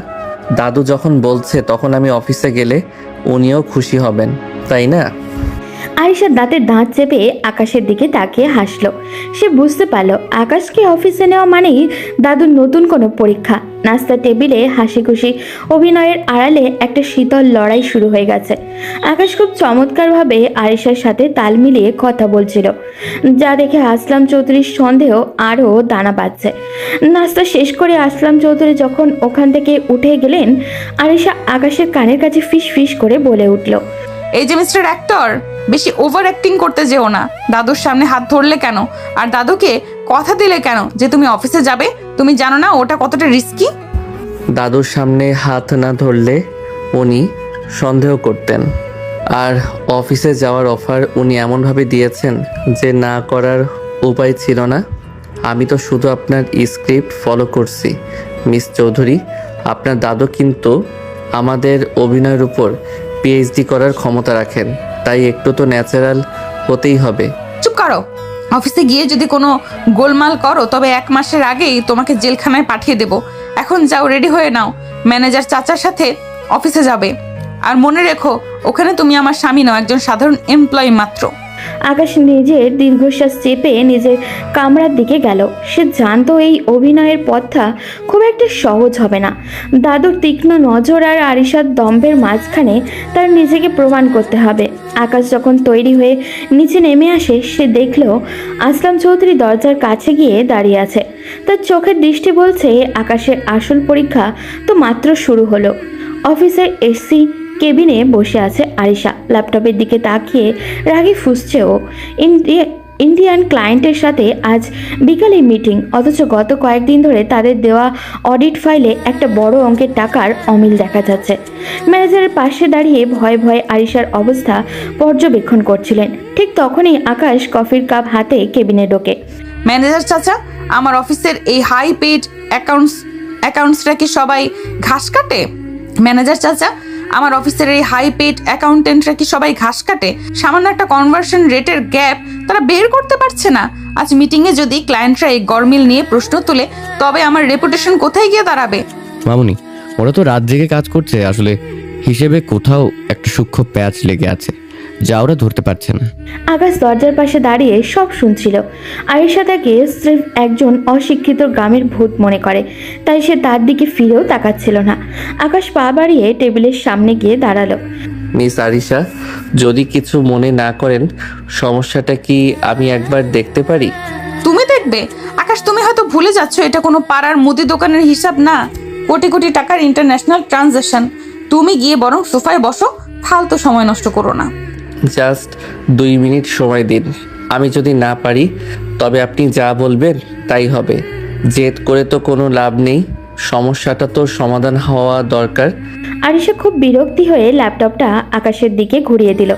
দাদু যখন বলছে তখন আমি অফিসে গেলে উনিও খুশি হবেন, তাই না? আরিশার দাঁতে দাঁত চেপে আকাশের দিকে তাকিয়ে হাসলো। সে বুঝতে পারলো আকাশকে অফিসে নেওয়া মানেই দাদুর নতুন কোনো পরীক্ষা। নাস্তার টেবিলে হাসি খুশি অভিনয়ের আড়ালে একটা শীতল লড়াই শুরু হয়ে গেছে। আকাশ খুব চমৎকারভাবে আরিশার সাথে তাল মিলিয়ে কথা বলছিল, যা দেখে আসলাম চৌধুরীর সন্দেহ আরও দানা বাঁধছে। নাস্তা শেষ করে আসলাম চৌধুরী যখন ওখান থেকে উঠে গেলেন, আরিশা আকাশের কানের কাছে ফিস ফিস করে বলে উঠল, এই যে মিস্টার অ্যাক্টর, বেশি ওভার অ্যাক্টিং করতে যেও না। দাদুর সামনে হাত ধরলে কেন? আর দাদুকে কথা দিলে কেন যে তুমি অফিসে যাবে? তুমি জানো না ওটা কতটা রিস্কি? দাদুর সামনে হাত না ধরলে উনি সন্দেহ করতেন। আর অফিসে যাওয়ার অফার উনি এমনভাবে দিয়েছেন যে না করার উপায় ছিল না। আমি তো শুধু আপনার স্ক্রিপ্ট ফলো করছি মিস চৌধুরী। আপনার দাদু কিন্তু আমাদের অভিনয়ের উপর পিএইচডি করার ক্ষমতা রাখেন, তাই একটু তো ন্যাচারাল হতেই হবে। চুপ করো। অফিসে গিয়ে যদি কোনো গোলমাল করো তবে 1 মাসের আগেই তোমাকে জেলখানায় পাঠিয়ে দেব। এখন যাও, রেডি হয়ে নাও, ম্যানেজার চাচার সাথে অফিসে যাবে। আর মনে রেখো, ওখানে তুমি আমার স্বামী নও, একজন সাধারণ এমপ্লয়ি মাত্র। আকাশ নিজের দীর্ঘশ্বাস চেপে নিজের কামরার দিকে গেল। সে জানতো এই অভিনয়ের পথটা খুব একটা সহজ হবে না। দাদুর তীক্ষ্ণ নজর আর আরিশার দম্ভের মাঝখানে তার নিজেকে প্রমাণ করতে হবে। আকাশ যখন তৈরি হয়ে নিচে নেমে আসে, সে দেখল আসলাম চৌধুরী দরজার কাছে গিয়ে দাঁড়িয়ে আছে। তার চোখের দৃষ্টি বলছে আকাশের আসল পরীক্ষা তো মাত্র শুরু হলো। অফিসের এসি কেবিনে বসে আছে আরিশা, ল্যাপটপের দিকে তাকিয়ে রাগে ফুঁসছে ও। ইন্ডিয়ান ক্লায়েন্টের সাথে আজ বিকালে মিটিং, অথচ গত কয়েকদিন ধরে তাদের দেওয়া অডিট ফাইলে একটা বড় অঙ্কের টাকার অমিল দেখা যাচ্ছে। ম্যানেজারের পাশে দাঁড়িয়ে ভয়ে ভয়ে আরিশার অবস্থা পর্যবেক্ষণ করছিলেন। ঠিক তখনই আকাশ কফির কাপ হাতে কেবিনে ঢোকে। ম্যানেজার চাচা, আমার অফিসের এই হাই পেড অ্যাকাউন্টসরা কি সবাই ঘাস কাটে? ম্যানেজার চাচা, আমার অফিসের এই হাই পেড অ্যাকাউন্টেন্টরা কি সবাই ঘাস কাটে? সামান্য একটা কনভার্সন রেটের গ্যাপ তারা বের করতে পারছে না। আজ মিটিংয়ে যদি ক্লায়েন্টরা এই গরমিল নিয়ে প্রশ্ন তুলে তবে আমার রেপুটেশন কোথায় গিয়ে দাঁড়াবে? মামুনি, ওরা তো রাত জেগে কাজ করছে, আসলে হিসেবে কোথাও একটা সূক্ষ্ম প্যাচ লেগে আছে যা ওরা ধরতে পারছে না। আকাশ দরজার পাশে দাঁড়িয়ে সব শুনছিল। আয়েশা তাকে স্রেফ একজন অশিক্ষিত গ্রামের ভূত মনে করে, তাই সে তার দিকে ফিরেও তাকাচ্ছিল না। আকাশ পা বাড়িয়ে টেবিলের সামনে গিয়ে দাঁড়ালো। মিস আরিশা, যদি কিছু মনে না করেন, সমস্যাটা কি আমি একবার দেখতে পারি? তুমি দেখবে? আকাশ, তুমি হয়তো ভুলে যাচ্ছ এটা কোনো পাড়ার মুদি দোকানের হিসাব না, কোটি কোটি টাকার ইন্টারন্যাশনাল ট্রানজাকশন। তুমি গিয়ে বরং সোফায় বসো, ফালতু সময় নষ্ট করো না। জাস্ট 2 মিনিট সময় দিন। আমি যদি না পারি তবে আপনি যা বলবেন তাই হবে। জেদ করে তো কোনো লাভ নেই। সমস্যাটা তো সমাধান হওয়া দরকার। আরিশা খুব বিরক্তি হয়ে ল্যাপটপটা আকাশের দিকে ঘুরিয়ে দিল।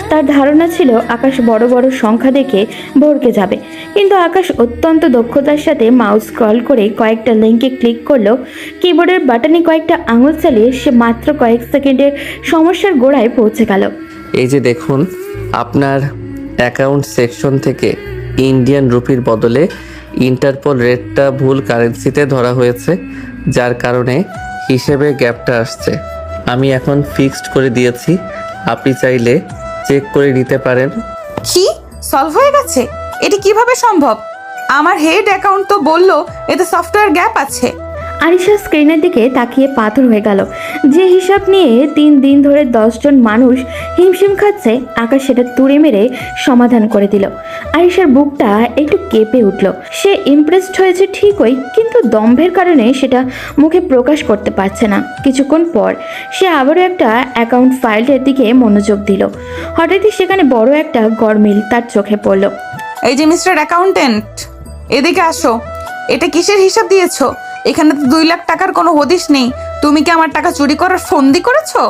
তার ধারণা ছিল আকাশ বড় বড় সংখ্যা দেখে ভড়কে যাবে, কিন্তু আকাশ অত্যন্ত দক্ষতার সাথে মাউস স্ক্রল করে কয়েকটা লিঙ্কে ক্লিক করলো। কিবোর্ডের বাটনে কয়েকটা আঙুল চালিয়ে সে মাত্র কয়েক সেকেন্ডের সমস্যার গোড়ায় পৌঁছে গেল। এই যে দেখুন, আপনার অ্যাকাউন্ট সেকশন থেকে ইন্ডিয়ান রুপির বদলে ইন্টারপোল রেটটা ভুল কারেন্সিতে ধরা হয়েছে, যার কারণে হিসেবে গ্যাপটা আসছে। আমি এখন ফিক্সড করে দিয়েছি, আপনি চাইলে চেক করে নিতে পারেন। কি সলভ হয়ে গেছে? এটি কিভাবে সম্ভব? আমার হেড অ্যাকাউন্ট তো বললো এতে সফটওয়্যার গ্যাপ আছে। আরিশা স্ক্রিনের দিকে তাকিয়ে পাথর হয়ে গেল। যে হিসাব নিয়ে 3 দিন ধরে 10 জন মানুষ হিমশিম খাচ্ছে, আকাশ সেটা তুড়ে মেরে সমাধান করে দিল। আরিশার বুকটা একটু কেঁপে উঠল। সে ইমপ্রেসড হয়েছে ঠিকই, কিন্তু দম্ভের কারণে সেটা মুখে প্রকাশ করতে পারছে না। কিছুক্ষণ পর সে আবারও একটা অ্যাকাউন্ট ফাইলের দিকে মনোযোগ দিল। হঠাৎই সেখানে বড় একটা গরমিল তার চোখে পড়ল। এই যে মিস্টার অ্যাকাউন্টেন্ট, এদিকে আসো। এটা কিসের হিসাব দিয়েছো? এখানে তো 2 লাখ টাকার কোনো হদিশ নেই। তুমি কি আমার টাকা চুরি করার ফন্দি করেছো?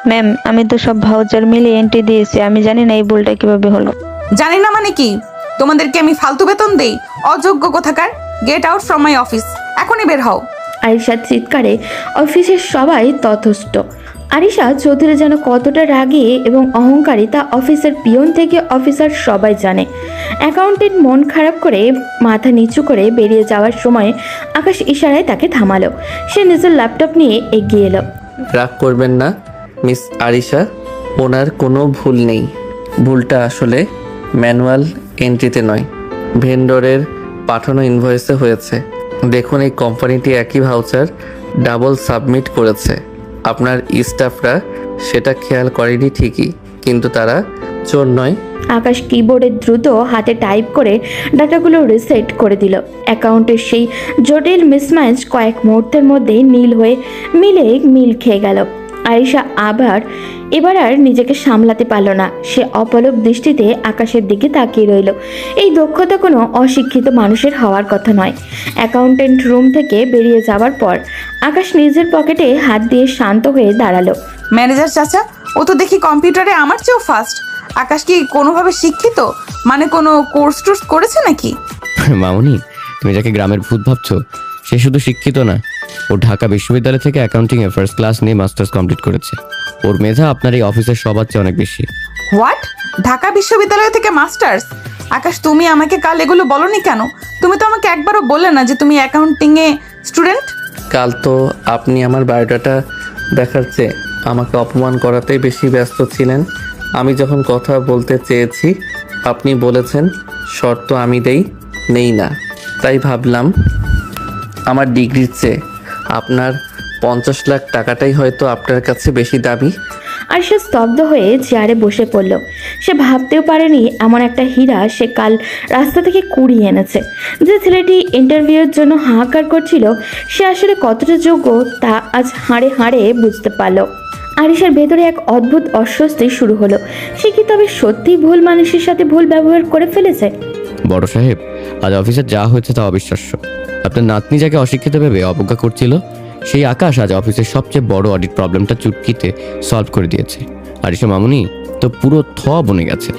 ম্যাম, আমি তো সব ভাউচার মিলিয়ে এন্ট্রি দিয়েছি। আমি জানি না এই ভুলটা কিভাবে হলো। জানি না মানে কি? তোমাদেরকে আমি ফালতু বেতন দেই? অযোগ্য কোথাকার! Get out from my office, এখনই বের হও। আরিশার চিৎকারে অফিসের সবাই তথস্থ। আরিশা চৌধুরী যেন কতটা রাগী এবং অহংকারী তা অফিসের পিয়ন থেকে অফিসার সবাই জানে। অ্যাকাউন্টেন্ট মন খারাপ করে মাথা নিচু করে বেরিয়ে যাওয়ার সময় আকাশ ইশারায় তাকে থামালো। সে নিজের ল্যাপটপ নিয়ে এগিয়ে এলো। রাগ করবেন না মিস আরিশা, ওনার কোনো ভুল নেই। ভুলটা আসলে ম্যানুয়াল এন্ট্রিতে নয়, ভেন্ডরের পাঠানো ইনভয়েসে হয়েছে। দেখুন, এই কোম্পানিটি একই ভাউচার ডাবল সাবমিট করেছে। আপনার স্টাফরা সেটা খেয়াল করেনি ঠিকই, কিন্তু তারা চোর নয়। আকাশ কিবোর্ডে দ্রুত হাতে টাইপ করে ডাটাগুলো রিসেট করে দিল। অ্যাকাউন্টের সেই জটিল মিসম্যাচ কয়েক মুহূর্তের মধ্যেই মিল খেয়ে গেল। আরিশা এবার আর নিজেকে সামলাতে পারল না। সে অপলক দৃষ্টিতে আকাশের দিকে তাকিয়ে রইল। এই দক্ষতা কোনো অশিক্ষিত মানুষের হওয়ার কথা নয়। অ্যাকাউন্টেন্ট রুম থেকে বেরিয়ে যাওয়ার পর আকাশ নিজের পকেটে হাত দিয়ে শান্ত হয়ে দাঁড়ালো। ম্যানেজার চাচা, ও তো দেখি কম্পিউটারে আমার চেয়েও ফাস্ট। আকাশ কি কোনোভাবে শিক্ষিত? মানে কোনো কোর্স টোর্স করেছে নাকি? মামুনি, তুমি যাকে গ্রামের ভূত ভাবছো, সে শুধু শিক্ষিত না, ও ঢাকা বিশ্ববিদ্যালয় থেকে অ্যাকাউন্টিং এ ফার্স্ট ক্লাস নিয়ে মাস্টার্স কমপ্লিট করেছে। ওর মেধা আপনার এই অফিসের সবার চেয়ে অনেক বেশি। হোয়াট? ঢাকা বিশ্ববিদ্যালয় থেকে মাস্টার্স? আকাশ, তুমি আমাকে কাল এগুলো বলনি কেন? তুমি তো আমাকে একবারও বললে না যে তুমি অ্যাকাউন্টিং এ স্টুডেন্ট। কাল তো আপনি আমার বায়োডাটা দেখার চেয়ে আমাকে অপমান করাতেই বেশি ব্যস্ত ছিলেন। আমি যখন কথা বলতে চেয়েছি, আপনি বলেছেন শর্ত আমি নেই না। তাই ভাবলাম আমার ডিগ্রির চেয়ে আপনার 50 লাখ টাকাটাই হয়তো আপনার কাছে বেশি দামি। আর সে স্তব্ধ হয়ে চেয়ারে বসে পড়ল। সে ভাবতেও পারেনি এমন একটা হীরা সে কাল রাস্তা থেকে কুড়িয়ে এনেছে। যে ছেলেটি ইন্টারভিউয়ের জন্য হাহাকার করছিল, সে আসলে কতটা যোগ্য তা আজ হাড়ে হাড়ে বুঝতে পারল। আরিশার ভেতরে এক অদ্ভুত অস্বস্তি শুরু হলো। সে কি তবে সত্যিই ভুল মানুষের সাথে ভুল ব্যবহার করে ফেলেছে? বড় সাহেব, আজ অফিসে যা হয়েছে তা অবিশ্বাস্য। আপনার নাতনি যাকে অশিক্ষিত ভেবে অবজ্ঞা করছিল, সেই আকাশ আজ অফিসের সবচেয়ে বড় অডিট প্রবলেমটা চুটকিতে সলভ করে দিয়েছে। আরিশা মামুনি তো পুরো বনে গেছে।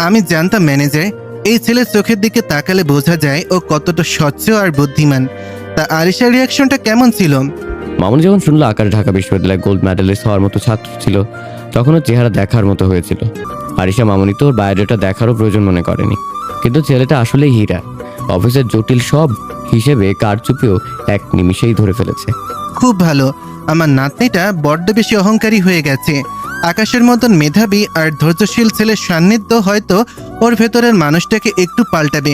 আমি জানতাম ম্যানেজার, এই ছেলের চোখের দিকে তাকালে বোঝা যায় ও কতটা স্বচ্ছ আর বুদ্ধিমান। তা আরিশার রিয়াকশনটা কেমন ছিল? মামুনি যখন শুনলো আকাশ ঢাকা বিশ্ববিদ্যালয়ে গোল্ড মেডেলিস্ট হওয়ার মতো ছাত্র ছিল, তখন ওর চেহারা দেখার মতো হয়েছিল। আরিশা মামুনি তো ওর বায়োডাটা দেখারও প্রয়োজন মনে করেনি, কিন্তু ছেলেটা আসলেই হীরা। অফিসের জটিল সব হিসেবে কারচুপিও এক নিমিষেই ধরে ফেলেছে। খুব ভালো। আমার নাতনিটা বড্ড বেশি অহংকারী হয়ে গেছে। আকাশের মতন মেধাবী আর ধৈর্যশীল ছেলের সান্নিধ্য হয়তো ওর ভেতরের মানুষটাকে একটু পাল্টাবে।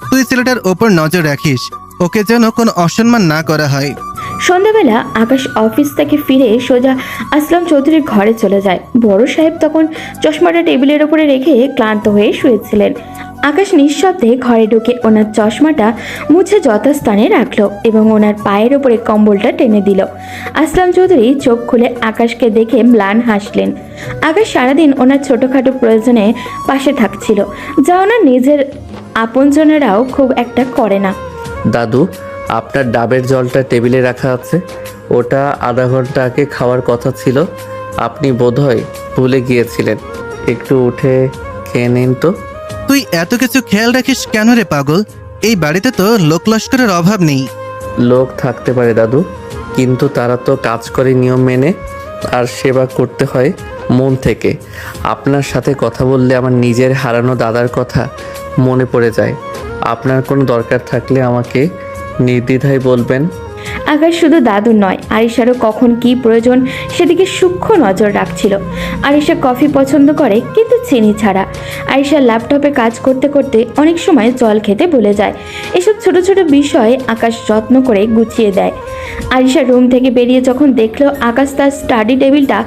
তুই ছেলেটার ওপর নজর রাখিস, ওকে যেন কোনো অসম্মান না করা হয়। সন্ধ্যাবেলা আকাশ অফিস থেকে ফিরে সোজা আসলাম চৌধুরীর ঘরে চলে যায়। বড় সাহেব তখন চশমাটা টেবিলের ওপরে রেখে ক্লান্ত হয়ে শুয়েছিলেন। আকাশ নিঃশব্দে ঘরে ঢুকে ওনার চশমাটা মুছে যথাস্থানে রাখলো এবং ওনার পায়ের ওপরে কম্বলটা টেনে দিল। আসলাম চৌধুরী চোখ খুলে আকাশকে দেখে ম্লান হাসলেন। আকাশ সারাদিন ওনার ছোটোখাটো প্রয়োজনে পাশে থাকছিল, যা ওনার নিজের আপনজনেরাও খুব একটা করে না। দাদু, আপনার ডাবের জলটা টেবিলে রাখা আছে, ওটা আধা ঘন্টা আগে খাওয়ার কথা ছিল। আপনি বোধহয় ভুলে গিয়েছিলেন। একটু উঠে খেয়ে নিন তো। তুই এত কিছু খেয়াল রাখিস কেন রে পাগল? এই বাড়িতে তো লোক লস্করের অভাব নেই। লোক থাকতে পারে দাদু, কিন্তু তারা তো কাজ করে নিয়ম মেনে, আর সেবা করতে হয় মন থেকে। আপনার সাথে কথা বললে আমার নিজের হারানো দাদার কথা মনে পড়ে যায়। আপনার কোনো দরকার থাকলে আমাকে নির্দ্বিধায় বলবেন। আকাশ শুধু দাদুর নয়, আরিশারও কখন কি প্রয়োজন সেদিকে সূক্ষ্ম নজর রাখছিল। আরিশা কফি পছন্দ করে, কিন্তু চিনি ছাড়া। আরিশা ল্যাপটপে কাজ করতে করতে অনেক সময় জল খেতে ভুলে যায়। এসব ছোট ছোট বিষয় আকাশ যত্ন করে গুছিয়ে দেয়। আরিশা রুম থেকে বেরিয়ে যখন দেখলো আকাশ তার স্টাডি টেবিলটা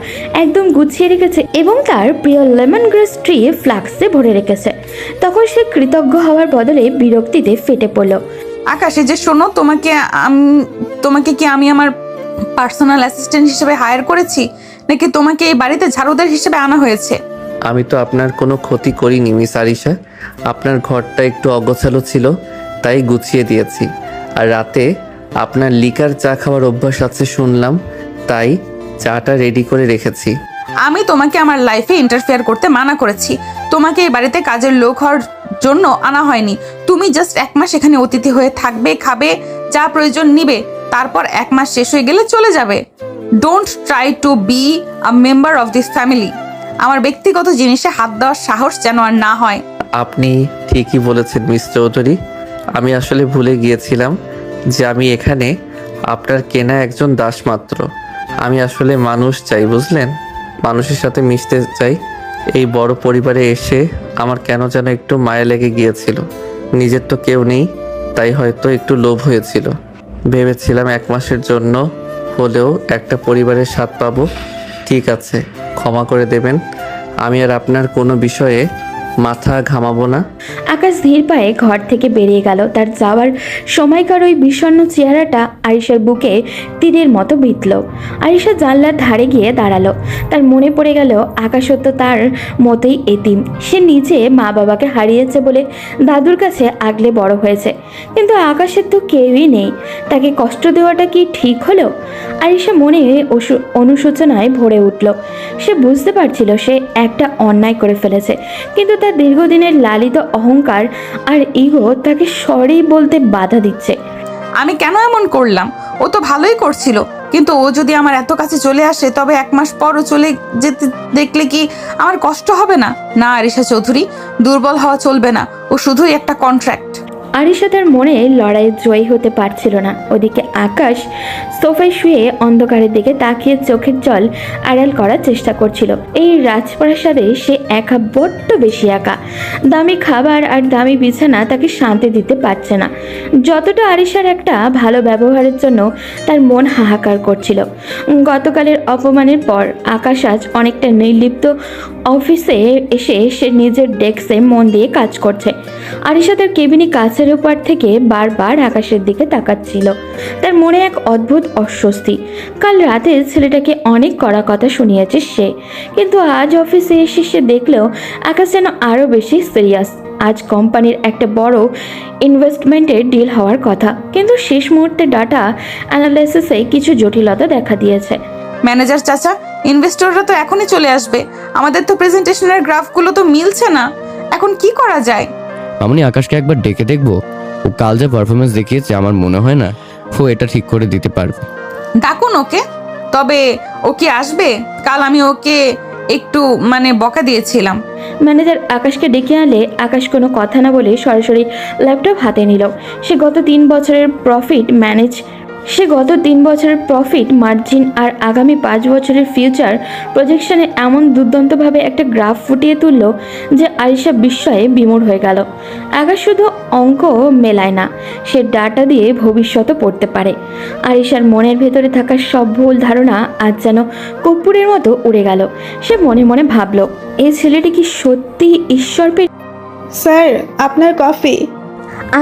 একদম গুছিয়ে রেখেছে এবং তার প্রিয় লেমন গ্রাস ট্রি ফ্লাক্সে ভরে রেখেছে, তখন সে কৃতজ্ঞ হওয়ার বদলে বিরক্তিতে ফেটে পড়ল। আকাশ, এই যে শোনো, তোমাকে কি আমি আমার পার্সোনাল অ্যাসিস্ট্যান্ট হিসেবে হায়ার করেছি, নাকি তোমাকে এই বাড়িতে ঝাড়ুদার হিসেবে আনা হয়েছে? আমি তো আপনার কোনো ক্ষতি করিনি মিস আরিশা। আপনার ঘরটা একটু অগোছালো ছিল, তাই গুছিয়ে দিয়েছি। আর রাতে আপনার লিকার চা খাওয়ার অভ্যাস আছে শুনলাম, তাই চাটা রেডি করে রেখেছি। আমি তোমাকে আমার লাইফে ইন্টারফেয়ার করতে মানা করেছি। তোমাকে এই বাড়িতে কাজের লোক হওয়ার জন্য আনা হয়নি। তুমি জাস্ট 1 মাস এখানে অতিথি হয়ে থাকবে, খাবে, যা প্রয়োজন নিবে, তারপর 1 মাস শেষ হয়ে গেলে চলে যাবে। Don't try to be a member of this family. আমার ব্যক্তিগত জিনিসে হাত দেওয়ার সাহস যেন আর না হয়। আপনি ঠিকই বলেছেন মিস চৌধুরী। আমি আসলে ভুলে গিয়েছিলাম যে আমি এখানে আপনার কেনা একজন দাস মাত্র। আমি আসলে মানুষ চাই, বুঝলেন? মানুষের সাথে মিশতে চাই। এই বড় পরিবারে এসে আমার কেন যেন একটু মায়া লেগে গিয়েছিল। নিজের তো কেউ নেই, তাই হয়তো একটু লোভ হয়েছিল। ভেবেছিলাম 1 মাসের জন্য হলেও একটা পরিবারের স্বাদ পাবো। ঠিক আছে, ক্ষমা করে দেবেন। আমি আর আপনার কোনো বিষয়ে মাথা ঘামাবো না। আকাশ ধীর পায়ে ঘর থেকে বেরিয়ে গেল। তার যাওয়ার সময়কার ওই বিষণ্ণ চেহারাটা আরিশার বুকে তীরের মতো বিঁধল। আরিশা জানলার ধারে গিয়ে দাঁড়ালো। তার মনে পড়ে গেল আকাশও তো তার মতোই এতিম। সে নিজে মা বাবাকে হারিয়েছে বলে দাদুর কাছে আগলে বড় হয়েছে, কিন্তু আকাশের তো কেউই নেই। তাকে কষ্ট দেওয়াটা কি ঠিক হলো? আরিশা মনে অনুশোচনায় ভরে উঠল। সে বুঝতে পারছিল সে একটা অন্যায় করে ফেলেছে, কিন্তু তার দীর্ঘদিনের লালিত অহংকার আর ইগো তাকে সরি বলতে বাধা দিচ্ছে। আমি কেন এমন করলাম? ও তো ভালোই করছিল, কিন্তু ও যদি আমার এত কাছে চলে আসে, তবে 1 মাস পরও চলে যেতে দেখলে কি আমার কষ্ট হবে না? না আরিশা চৌধুরী, দুর্বল হওয়া চলবে না। ও শুধুই একটা কন্ট্রাক্ট। আরিশা তার মনে লড়াইয়ে জয়ী হতে পারছিল না। ওদিকে আকাশ সোফায় শুয়ে অন্ধকারের দিকে তাকিয়ে চোখের জল আড়াল করার চেষ্টা করছিল। এই রাজপ্রাসাদে সে একা, বড্ড বেশি একা। দামি খাবার আর দামি বিছানা তাকে শান্তি দিতে পারছে না, যতটা আরিশার একটা ভালো ব্যবহারের জন্য তার মন হাহাকার করছিল। গতকালের অপমানের পর আকাশ আজ অনেকটা নির্লিপ্ত। অফিসে এসে সে নিজের ডেস্কে মন দিয়ে কাজ করছে। আরিশা তার কেবিনে কাছের উপর থেকে বারবার আকাশের দিকে তাকাচ্ছিল। তার মনে এক অদ্ভুত অস্বস্তি। কাল রাতে ছেলেটাকে অনেক কড়া কথা শুনিয়েছে সে, কিন্তু আজ অফিসে এসে সে দেখলেও আকাশ যেন আরও বেশি সিরিয়াস। আজ কোম্পানির একটা বড় ইনভেস্টমেন্টের ডিল হওয়ার কথা, কিন্তু শেষ মুহূর্তে ডাটা অ্যানালাইসিসে কিছু জটিলতা দেখা দিয়েছে। ম্যানেজার চাচা, ইনভেস্টররা তো এখনই চলে আসবে। আমাদের তো প্রেজেন্টেশনের গ্রাফগুলো তো মিলছে না। এখন কি করা যায়? আমি আকাশকে একবার ডেকে দেখবো। ও কাল যে পারফরমেন্স দেখিয়েছে, আমার মনে হয় না ও এটা ঠিক করে দিতে পারবে। ডাকুন ওকে। তবে ও কি আসবে? কাল আমি ওকে একটু বকা দিয়েছিলাম। ম্যানেজার আকাশকে ডেকে আনলে আকাশ কোনো কথা না বলে সরাসরি ল্যাপটপ হাতে নিল। সে গত 3 বছরের প্রফিট মার্জিন আর আগামী 5 বছরের ফিউচার প্রজেকশনে এমন দুর্দান্তভাবে একটা গ্রাফ ফুটিয়ে তুলল যে আরিশা বিস্ময়ে বিমূঢ় হয়ে গেল। আকাশ শুধু অঙ্ক মেলায় না, সে ডাটা দিয়ে ভবিষ্যৎ পড়তে পারে। আরিশার মনের ভেতরে থাকা সব ভুল ধারণা আজ যেন কর্পূরের মতো উড়ে গেল। সে মনে মনে ভাবল, এই ছেলেটি কি সত্যি ঈশ্বর পেয়ে? স্যার, আপনার কফি।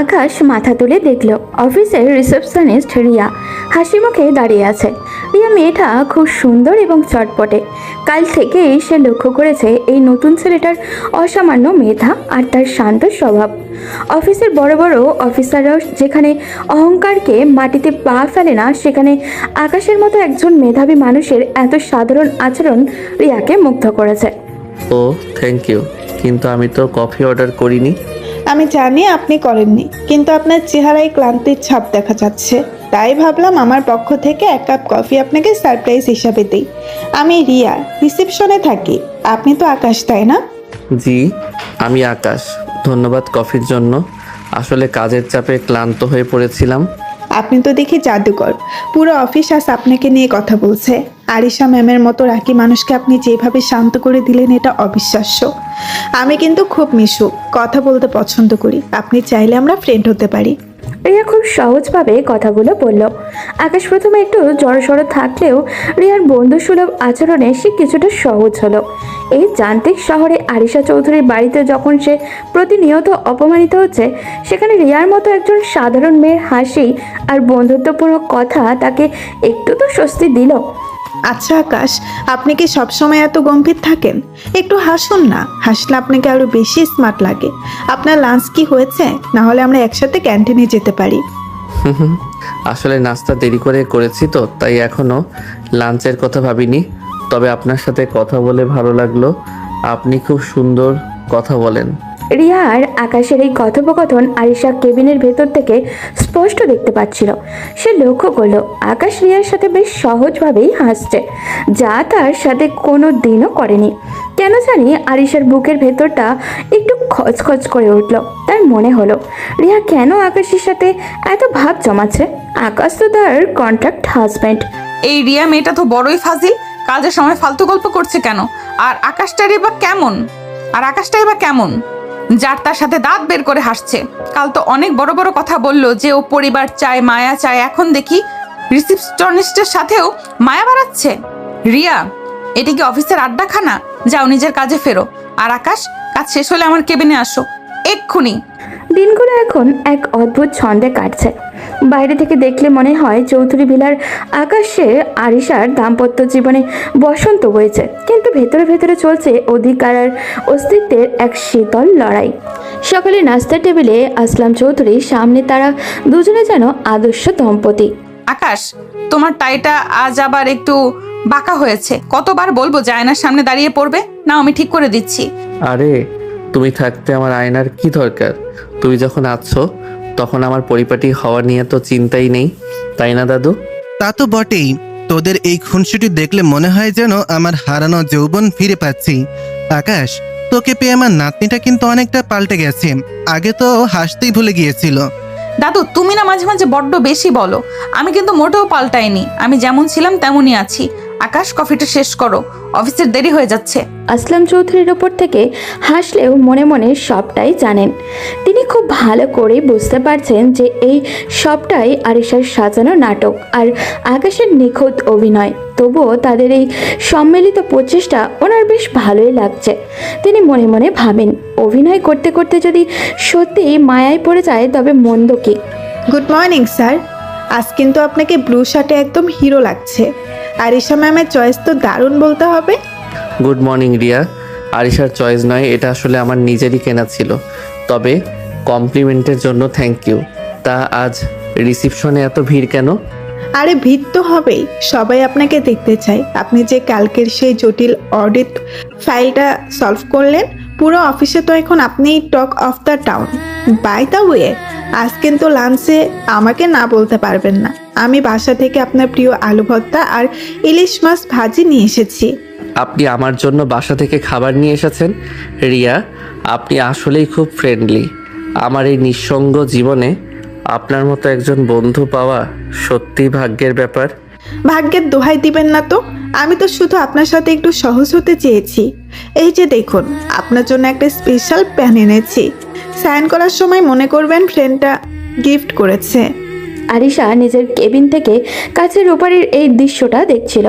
আকাশ মাথা তুলে দেখল অফিসের রিসেপশনিস্ট রিয়া হাসি মুখে দাঁড়িয়ে আছে। রিয়া মেয়েটা খুব সুন্দর এবং চটপটে। কাল থেকেই সে লক্ষ্য করেছে এই নতুন ছেলেটার অসামান্য মেধা আর তার শান্ত স্বভাব। অফিসের বড় বড় অফিসাররাও যেখানে অহংকারকে মাটিতে পা ফেলে না, সেখানে আকাশের মতো একজন মেধাবী মানুষের এত সাধারণ আচরণ রিয়াকে মুগ্ধ করেছে। ও থ্যাংক ইউ, কিন্তু আমি তো কফি অর্ডার করিনি। আমি জানি আপনি করেননি, কিন্তু আপনার চেহারায় ক্লান্তির ছাপ দেখা যাচ্ছে, তাই ভাবলাম আমার পক্ষ থেকে 1 কাপ কফি আপনাকে সারপ্রাইজ হিসাবে দিই। আমি রিয়া, রিসেপশনে থাকি। আপনি তো আকাশ, তাই না? জি, আমি আকাশ। ধন্যবাদ কফির জন্য। আসলে কাজের চাপে ক্লান্ত হয়ে পড়েছিলাম। আপনি তো দেখি জাদুকর। পুরো অফিস আজ আপনাকে নিয়ে কথা বলছে। আরিশা ম্যামের মতো রাখি মানুষকে আপনি যেভাবে শান্ত করে দিলেন, এটা অবিশ্বাস্য। আমি কিন্তু খুব মিশুক, কথা বলতে পছন্দ করি। আপনি চাইলে আমরা ফ্রেন্ড হতে পারি। রিয়া খুব সহজভাবে কথাগুলো বলল। আকাশ প্রথমে একটু জড়সড় থাকলেও রিয়ার বন্ধুসুলভ আচরণে সে কিছুটা সহজ হলো। এই যান্ত্রিক শহরে আরিশা চৌধুরীর বাড়িতে যখন সে প্রতিনিয়ত অপমানিত হচ্ছে, সেখানে রিয়ার মতো একজন সাধারণ মেয়ের হাসি আর বন্ধুত্বপূর্ণ কথা তাকে একটু তো স্বস্তি দিল। আচ্ছা আকাশ, আপনি কি সবসময় এত গম্ভীর থাকেন? একটু হাসুন না, হাসলে আপনাকে আরো বেশি স্মার্ট লাগে। আপনার লাঞ্চ কি হয়েছে? না হলে আমরা একসাথে ক্যান্টিনে যেতে পারি। আসলে নাস্তা দেরি করে করেছি তো, তাই এখনো লাঞ্চের কথা ভাবিনি। তবে আপনার সাথে কথা বলে ভালো লাগলো। আপনি খুব সুন্দর কথা বলেন। রিয়া আর আকাশের এই কথোপকথন আরিশা কেবিনের ভেতর থেকে স্পষ্ট দেখতে পাচ্ছিল। সে লক্ষ্য করলো আকাশ রিয়ার সাথে বেশ সহজভাবেই হাসছে, যা তার সাথে কোনো দিনও করেনি। কেন জানি আরিশার বুকের ভেতরটা একটু খচখচ করে উঠল। তার মনে হলো রিয়া কেন আকাশের সাথে এত ভাব জমাচ্ছে। আকাশ তো তার কন্ট্রাক্ট হাজব্যান্ড। এই রিয়া মেয়েটা তো বড়ই ফাজিল, কাজের সময় ফালতু গল্প করছে কেন? আর আকাশটারই বা কেমন? যার তার সাথে দাঁত বের করে হাসছে। কাল তো অনেক বড় বড় কথা বললো যে ও পরিবার চায়, মায়া চায়, এখন দেখি রিসিপশনিস্টের সাথেও মায়া বাড়াচ্ছে। রিয়া, এটি কি অফিসের আড্ডাখানা? যাও নিজের কাজে ফেরো। আর আকাশ, কাজ শেষ হলে আমার কেবিনে আসো এক্ষুনি। দিনগুলো এখন এক অদ্ভুত ছন্দে কাটছে। বাইরে থেকে দেখলে মনে হয় চৌধুরী ভিলার আকাশে আরিশার দাম্পত্য জীবনে বসন্ত বইছে, কিন্তু ভেতরে ভেতরে চলছে অধিকার আর অস্তিত্বের এক শীতল লড়াই। সকালে নাস্তার টেবিলে আসলাম চৌধুরী সামনে, তারা দুজনে যেন আদর্শ দম্পতি। আকাশ, তোমার টাইটা আজ আবার একটু বাঁকা হয়েছে। কতবার বলবো যে আয়নার সামনে দাঁড়িয়ে পড়বে? না, আমি ঠিক করে দিচ্ছি। আরে তুমি থাকতে আমার আয়নার কি দরকার? তুমি যখন আছো তখন আমার পরিপাটি হওয়া নিয়ে তো চিন্তাই নেই, তাই না দাদু? তা তো বটেই। তোদের এই খুনসুটি দেখলে মনে হয় যেন আমার হারানো যৌবন ফিরে পাচ্ছি। আকাশ, তোকে পেয়ে আমার নাতনিটা কিন্তু অনেকটা পাল্টে গেছে। আগে তো হাসতেই ভুলে গিয়েছিল। দাদু, তুমি না মাঝে মাঝে বড্ড বেশি বলো। আমি কিন্তু মোটেও পাল্টাইনি, আমি যেমন ছিলাম তেমনই আছি। আকাশ, কফিটা শেষ করো, অফিসের দেরি হয়ে যাচ্ছে। আসলাম চৌধুরীর ওপর থেকে হাসলেও মনে মনে সবটাই জানেন। তিনি খুব ভালো করে বুঝতে পারছেন যে এই সবটাই আরিশার সাজানো নাটক আর আকাশের নিখুঁত অভিনয়। তবুও তাদের এই সম্মিলিত প্রচেষ্টা ওনার বেশ ভালোই লাগছে। তিনি মনে মনে ভাবেন, অভিনয় করতে করতে যদি সত্যি মায়ায় পড়ে যায় তবে মন্দ কি। Good morning sir. আজ কিন্তু আপনাকে ব্লু শার্টে একদম হিরো লাগছে। আরিশা ম্যামের চয়েস তো দারুণ বলতে হবে। Good morning Riya. আরিশার চয়েস নয়, এটা আসলে আমার নিজেরই কেনা ছিল। তবে কমপ্লিমেন্টের জন্য থ্যাংক ইউ। তা আজ রিসিপশনে এত ভিড় কেন? আরে ভিড় তো হবেই, সবাই আপনাকে দেখতে চায়। আপনি যে কালকের সেই জটিল অডিট ফাইলটা সলভ করলেন, পুরো অফিসে তো এখন আপনিই talk of the town. By the way, আজ কিন্তু লাঞ্চে আমাকে না বলতে পারবেন না। আমি বাসা থেকে আপনার প্রিয় আলু ভর্তা আর ইলিশ মাছ ভাজি নিয়ে এসেছি। আপনি আমার জন্য বাসা থেকে খাবার নিয়ে এসেছেন? রিয়া, আপনি আসলেই খুব ফ্রেন্ডলি। আমার এই নিঃসঙ্গ জীবনে আপনার মতো একজন বন্ধু পাওয়া সত্যি ভাগ্যের ব্যাপার। ভাগ্যের দোহাই দিবেন না তো। আমি তো শুধু আপনার সাথে একটু সহজ হতে চেয়েছি। এই যে দেখুন, আপনার জন্য একটা স্পেশাল প্যান এনেছি। সাইন করার সময় মনে করবেন ফ্রেন্ডটা গিফট করেছে। আরিশা নিজের কেবিন থেকে কাছের ওপারের এই দৃশ্যটা দেখছিল।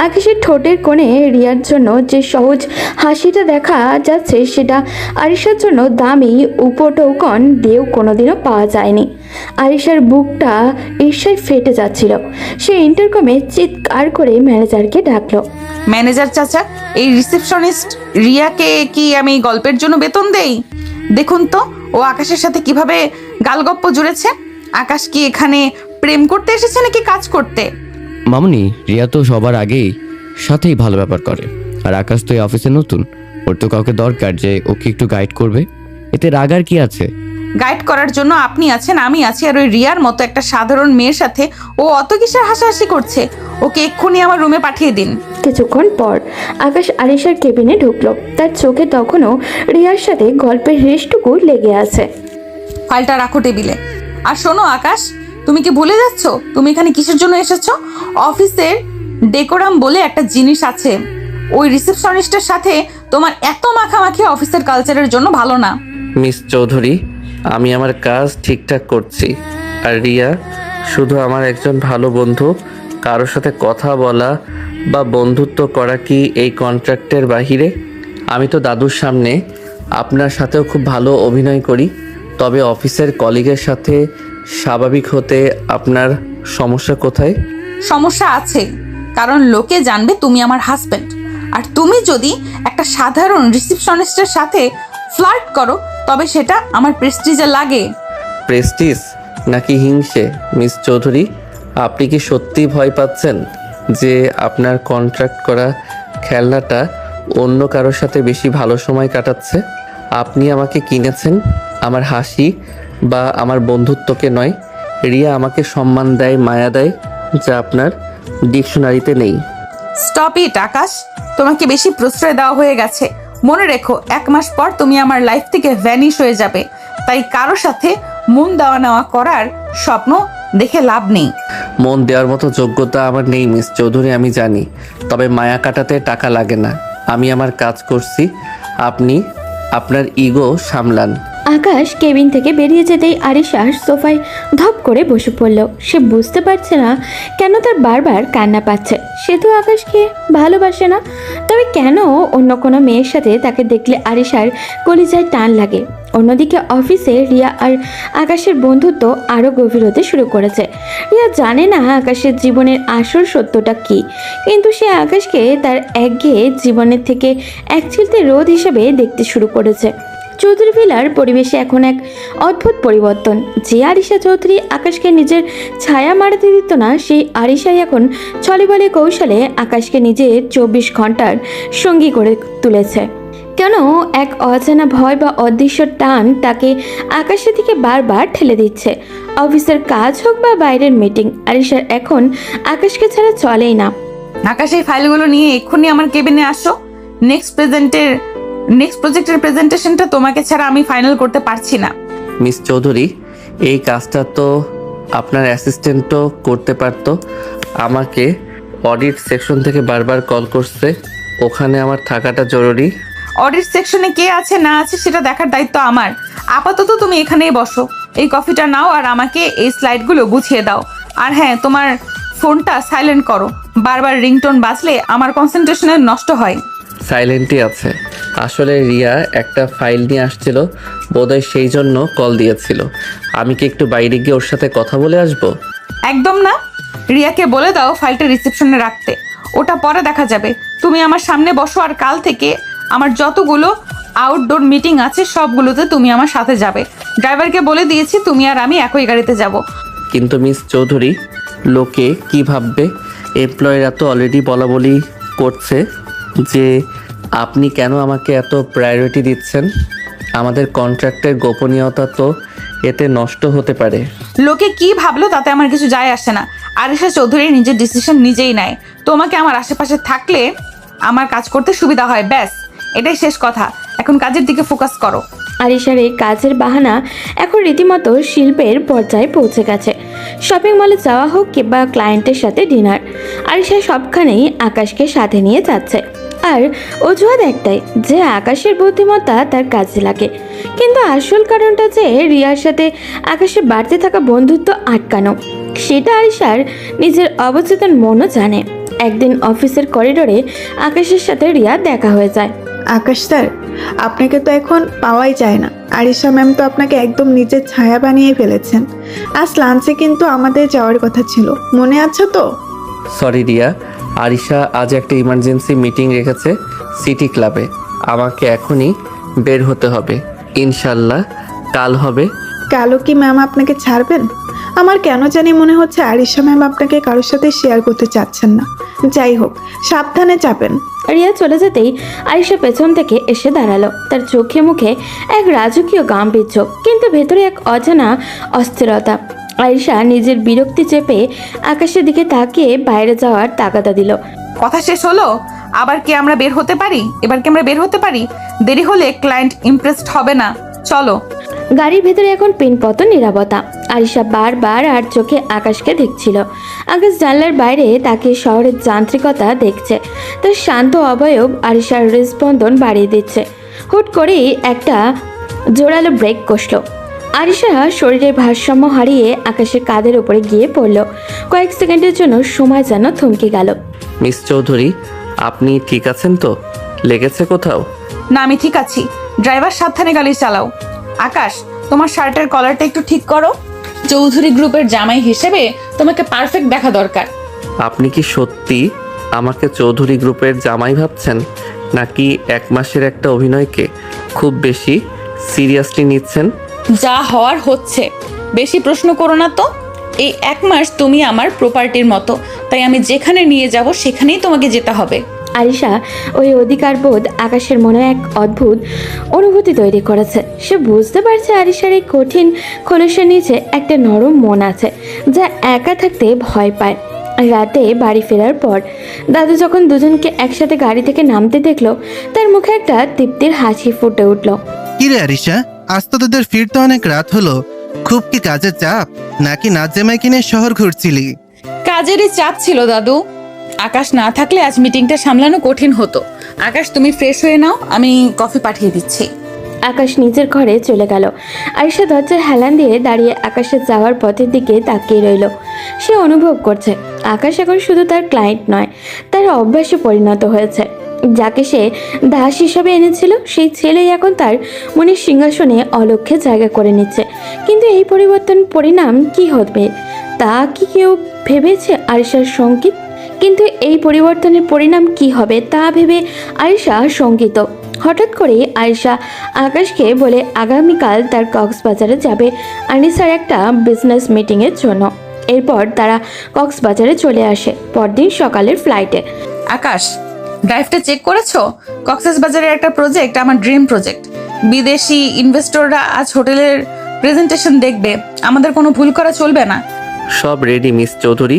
আকাশের ঠোঁটের কোণে রিয়ার জন্য যে সহজ হাসিটা দেখা যাচ্ছে সেটা আরিশার জন্য দামি উপটৌকন দিয়েও কোনোদিনও পাওয়া যায়নি। আরিশার বুকটা ঈর্ষায় ফেটে যাচ্ছিল। সে ইন্টারকমে চিৎকার করে ম্যানেজারকে ডাকলো। ম্যানেজার চাচা, এই রিসেপশনিস্ট রিয়াকে কি আমি গল্পের জন্য বেতন দেই? দেখুন তো ও আকাশের সাথে কিভাবে গালগপ্প জুড়েছে। আকাশ কি এখানে প্রেম করতে এসেছে নাকি কাজ করতে? মামুনি, রিয়া তো সবার আগেই সাথেই ভালো ব্যাপার করে, আর আকাশ তো এই অফিসে নতুন, ওর তো কাউকে দরকার যে ওকে একটু গাইড করবে। এতে রাগার কি আছে? গাইড করার জন্য আপনি আছেন, আমি আছি, আর ওই রিয়ার মতো একটা সাধারণ মেয়ের সাথে ও অত কিসের হাসাহাসি করছে? ওকে এক্ষুনি আমার রুমে পাঠিয়ে দিন। কিছুক্ষণ পর আকাশ আরিশার কেবিনে ঢুকলো। তার চোখে তখনও রিয়ার সাথে গল্পের রেশটুকু লেগে আছে। ফাইলটা রাখো টেবিলে। আর শোনো আকাশ, তুমি কি ভুলে যাচ্ছ তুমি এখানে কিসের জন্য এসেছো? অফিসের ডেকোরাম বলে একটা জিনিস আছে। ওই রিসেপশনিস্টের সাথে তোমার এত মাখামাখি অফিসের কালচারের জন্য ভালো না। মিস চৌধুরী, আমি আমার কাজ ঠিকঠাক করছি, আর রিয়া শুধু আমার একজন ভালো বন্ধু। কারোর সাথে কথা বলা বা বন্ধুত্ব করা কি এই কন্ট্রাক্টের বাহিরে? আমি তো দাদুর সামনে আপনার সাথেও খুব ভালো অভিনয় করি, তবে অফিসের কলিগের সাথে স্বাভাবিক হতে আপনার সমস্যা কোথায়? সমস্যা আছে, কারণ লোকে জানবে তুমি আমার হাজবেন্ড, আর তুমি যদি একটা সাধারণ রিসেপশনিস্টের সাথে ফ্লার্ট করো তবে সেটা আমার প্রেস্টিজে লাগে। প্রেস্টিজ নাকি হিংসে? মিস চৌধুরী, আপনি কি সত্যি ভয় পাচ্ছেন যে আপনার কন্ট্রাক্ট করা খেলনাটা অন্য কারোর সাথে বেশি ভালো সময় কাটাচ্ছে? আপনি আমাকে কিনেছেন আমার হাসি বা আমার বন্ধুত্বকে নয়। রিয়া আমাকে সম্মান দেয়, মায়া দেয়, যা আপনার ডিকশনারিতে নেই। স্টপ ইট আকাশ, তোমাকে বেশি প্রশ্রয় দেওয়া হয়ে গেছে। মনে রেখো, 1 মাস পর তুমি আমার লাইফ থেকে ভ্যানিশ হয়ে যাবে, তাই কারো সাথে মন দেওয়া নেওয়া করার স্বপ্ন দেখে লাভ নেই। মন দেওয়ার মতো যোগ্যতা আমার নেই মিস চৌধুরী, আমি জানি, তবে মায়া কাটাতে টাকা লাগে না। আমি আমার কাজ করছি, আপনি আপনার ইগো সামলান। আকাশ কেবিন থেকে বেরিয়ে যেতেই আরিশা সোফায় ধপ করে বসে পড়ল। সে বুঝতে পারছে না কেন তার বারবার কান্না পাচ্ছে। সে তো আকাশকে ভালোবাসে না, তবে কেন অন্য কোনো মেয়ের সাথে তাকে দেখলে আরিশার কলিজায় টান লাগে। অন্যদিকে অফিসে রিয়া আর আকাশের বন্ধুত্ব আরও গভীর হতে শুরু করেছে। রিয়া জানে না আকাশের জীবনের আসল সত্যটা কী, কিন্তু সে আকাশকে তার একঘেয়ে জীবনের থেকে এক চিলতে রোদ হিসেবে দেখতে শুরু করেছে। চৌধুরী ভিলার পরিবেশে এখন এক অদ্ভুত পরিবর্তন। যে আরিশা চৌধুরী আকাশকে নিজের ছায়া মারাতে দিত না, সেই আরিশাই এখন ছলে বলে কৌশলে আকাশকে নিজের 24 ঘন্টার সঙ্গী করে তুলেছে। কেন এক অজানা ভয় বা অদৃশ্য টান তাকে আকাশের দিকে বারবার ঠেলে দিচ্ছে। অফিসের কাজ হোক বা বাইরের মিটিং, আরিশার এখন আকাশকে ছাড়া চলেই না। আকাশ, এই ফাইলগুলো নিয়ে এক্ষুনি আমার কেবিনে আসো। নেক্সট প্রজেক্টের প্রেজেন্টেশনটা তোমাকে ছাড়া আমি ফাইনাল করতে পারছি না। মিস চৌধুরী, এই কাজটা তো আপনার অ্যাসিস্ট্যান্টও করতে পারতো। আমাকে অডিট সেকশন থেকে বারবার কল করছে, ওখানে আমার থাকাটা জরুরি। অডিট সেকশনে কে আছে না আছে সেটা দেখার দায়িত্ব আমার। আপাতত তুমি এখানেই বসো, এই কফিটা নাও আর আমাকে এই স্লাইডগুলো গুছিয়ে দাও। আর হ্যাঁ, তোমার ফোনটা সাইলেন্ট করো, বারবার রিংটোন বাজলে আমার কনসেন্ট্রেশনে নষ্ট হয়। সাইলেন্টই আছে। আসলে রিয়া একটা ফাইল নিয়ে আসছিল, বোধহয় সেই জন্য কল দিয়েছিল। আমি কি একটু বাইরে গিয়ে ওর সাথে কথা বলে আসবো? একদম না, রিয়াকে বলে দাও ফাইলটা রিসেপশনে রাখতে, ওটা পরে দেখা যাবে। তুমি আমার সামনে বসো, আর কাল থেকে আমার যতগুলো আউটডোর মিটিং আছে সবগুলোতে তুমি আমার সাথে যাবে। ড্রাইভারকে বলে দিয়েছি তুমি আর আমি একই গাড়িতে যাব। কিন্তু মিস চৌধুরী, লোকে কি ভাববে? এমপ্লয়িরা তো অলরেডি বলা বলি করছে যে আপনি কেন আমাকে এত প্রায়োরিটি দিচ্ছেন। আমাদের কন্ট্রাক্টের গোপনীয়তা তো এতে নষ্ট হতে পারে। লোকে কি ভাবলো তাতে আমার কিছু যায় আসে না। আরিশা চৌধুরী নিজের ডিসিশন নিজেই নেয়। তোমাকে আমার আশেপাশে থাকলে আমার কাজ করতে সুবিধা হয়, ব্যাস, এটাই শেষ কথা। এখন কাজের দিকে ফোকাস করো। আরিশার এই কাজের বাহানা এখন রীতিমতো শিল্পের পর্যায়ে পৌঁছে গেছে। শপিং মলে যাওয়া হোক কিংবা ক্লায়েন্টের সাথে ডিনার, আরিশা সবখানেই আকাশকে সাথে নিয়ে যাচ্ছে। আর অজুহাত একটাই, যে আকাশের বুদ্ধিমত্তা তার কাজে লাগে। কিন্তু আসল কারণটা যে রিয়ার সাথে আকাশের বাড়তে থাকা বন্ধুত্ব আটকানো। সেটা আরিশার নিজের অবচেতন মনও জানে। একদিন অফিসের করিডোরে আকাশের সাথে রিয়া দেখা হয়ে যায়। আকাশ স্যার, আপনাকে তো এখন পাওয়াই যায় না। আরিশা ম্যাম তো আপনাকে একদম নিজের ছায়া বানিয়ে ফেলেছেন। আজ লাঞ্চে কিন্তু আমাদের যাওয়ার কথা ছিল, মনে আছে তো? সরি রিয়া, আরিশা আজ একটা ইমার্জেন্সি মিটিং রেখেছে সিটি ক্লাবে। আমাকে এখনই বের হতে হবে। ইনশাল্লাহ কাল হবে। কালো কি ম্যাম আপনাকে ছাড়বেন? আমার কেন জানি মনে হচ্ছে আরিশা ম্যাম আপনাকে কারোর সাথে শেয়ার করতে চাচ্ছেন না। যাই হোক, সাবধানে যাবেন। রিয়া চলে যেতেই আরিশা পেছন থেকে এসে দাঁড়ালো। তার চোখে মুখে এক রাজকীয় গাম্ভীর্য, কিন্তু ভেতরে এক অজানা অস্থিরতা। আরিশা নিজের বিরক্তি চেপে আকাশের দিকে তাকিয়ে বাইরে যাওয়ার তাগাদা দিল। কথা শেষ হলো? আবার কি আমরা বের হতে পারি? এবার কি আমরা বের হতে পারি? দেরি হলে ক্লায়েন্ট ইমপ্রেসড হবে না। চলো। গাড়ির ভেতরে এখন পিনপতন নীরবতা। আরিশা বারবার আর চোখে আকাশকে দেখছিল। আকাশ জানলার বাইরে তাকিয়ে শহরের যান্ত্রিকতা দেখছে। তার শান্ত অবয়ব আরিশার হৃদস্পন্দন বাড়িয়ে দিচ্ছে। হুট করেই একটা জোরালো ব্রেক কষল। আরিশা শরীরের ভারসাম্য হারিয়ে আকাশের কাঁধের উপরে গিয়ে পড়ল। কয়েক সেকেন্ডের জন্য সময় যেন থমকে গেল। মিস চৌধুরী, আপনি ঠিক আছেন তো? লেগেছে কোথাও? না, আমি ঠিক আছি। ড্রাইভার সাবধানে গাড়ি চালাও। আকাশ, তোমার শার্টের কলারটা একটু ঠিক করো। চৌধুরী গ্রুপের জামাই হিসেবে তোমাকে পারফেক্ট দেখা দরকার। আপনি কি সত্যি আমাকে চৌধুরী গ্রুপের জামাই ভাবছেন, নাকি 1 মাসের একটা অভিনয়কে খুব বেশি সিরিয়াসলি নিচ্ছেন? যা হওয়ার হচ্ছে, বেশি প্রশ্ন করো না তো। এই 1 মাস তুমি আমার প্রপার্টির মতো, তাই আমি যেখানে নিয়ে যাব সেখানেই তোমাকে যেতে হবে। আরিশা ওই অধিকারবোধ আকাশের মনে এক অদ্ভুত অনুভূতি তৈরি করেছে। সে বুঝতে পারছে আরিশার এই কঠিন খোলসের নিচে একটা নরম মন আছে, যা একা থাকতে ভয় পায়। রাতে বাড়ি ফেরার পর দাদু যখন দুজনকে একসাথে গাড়ি থেকে নামতে দেখলো, তার মুখে একটা তৃপ্তির হাসি ফুটে উঠল। কি রে আরিশা, আজ তো তোদের ফিরতে অনেক রাত হলো। খুব কি কাজের চাপ, নাকি নাচ জামাই কিনে শহর ঘুরছিলি? কাজেরই চাপ ছিল দাদু। আকাশ না থাকলে আজ মিটিংটা সামলানো কঠিন হতো। আকাশ, তুমি ফ্রেশ হয়ে নাও, আমি কফি পাঠিয়ে দিচ্ছি। আকাশ নিজের ঘরে চলে গেল। আরিশা দরজার হেলান দিয়ে দাঁড়িয়ে আকাশের যাওয়ার পথের দিকে তাকিয়ে রইল। সে অনুভব করছে আকাশ এখন শুধু তার ক্লায়েন্ট নয়, তার অভ্যাসে পরিণত হয়েছে। যাকে সে দাস হিসাবে এনেছিল, সেই ছেলেই এখন তার মনের সিংহাসনে অলক্ষ্যে জায়গা করে নিচ্ছে। কিন্তু এই পরিবর্তন পরিণাম কি হবে তা কি কেউ ভেবেছে? আরিশার সঙ্গীত কিন্তু এই পরিবর্তনের পরিণাম কি হবে তা ভেবে আরিশা শঙ্কিত। হঠাৎ করে আরিশা আকাশকে বলে আগামীকাল তার কক্সবাজারে যাবে আনিসার একটা বিজনেস মিটিংয়ের জন্য। এরপর তারা কক্সবাজারে চলে আসে পরদিন সকালের ফ্লাইটে। আকাশ, ড্রাইভটা চেক করেছো? কক্সবাজারের একটা প্রজেক্ট, আমার ড্রিম প্রজেক্ট। বিদেশি ইনভেস্টররা আজ হোটেলের প্রেজেন্টেশন দেখবে। আমাদের কোনো ভুল করা চলবে না। সব রেডি মিস চৌধুরী।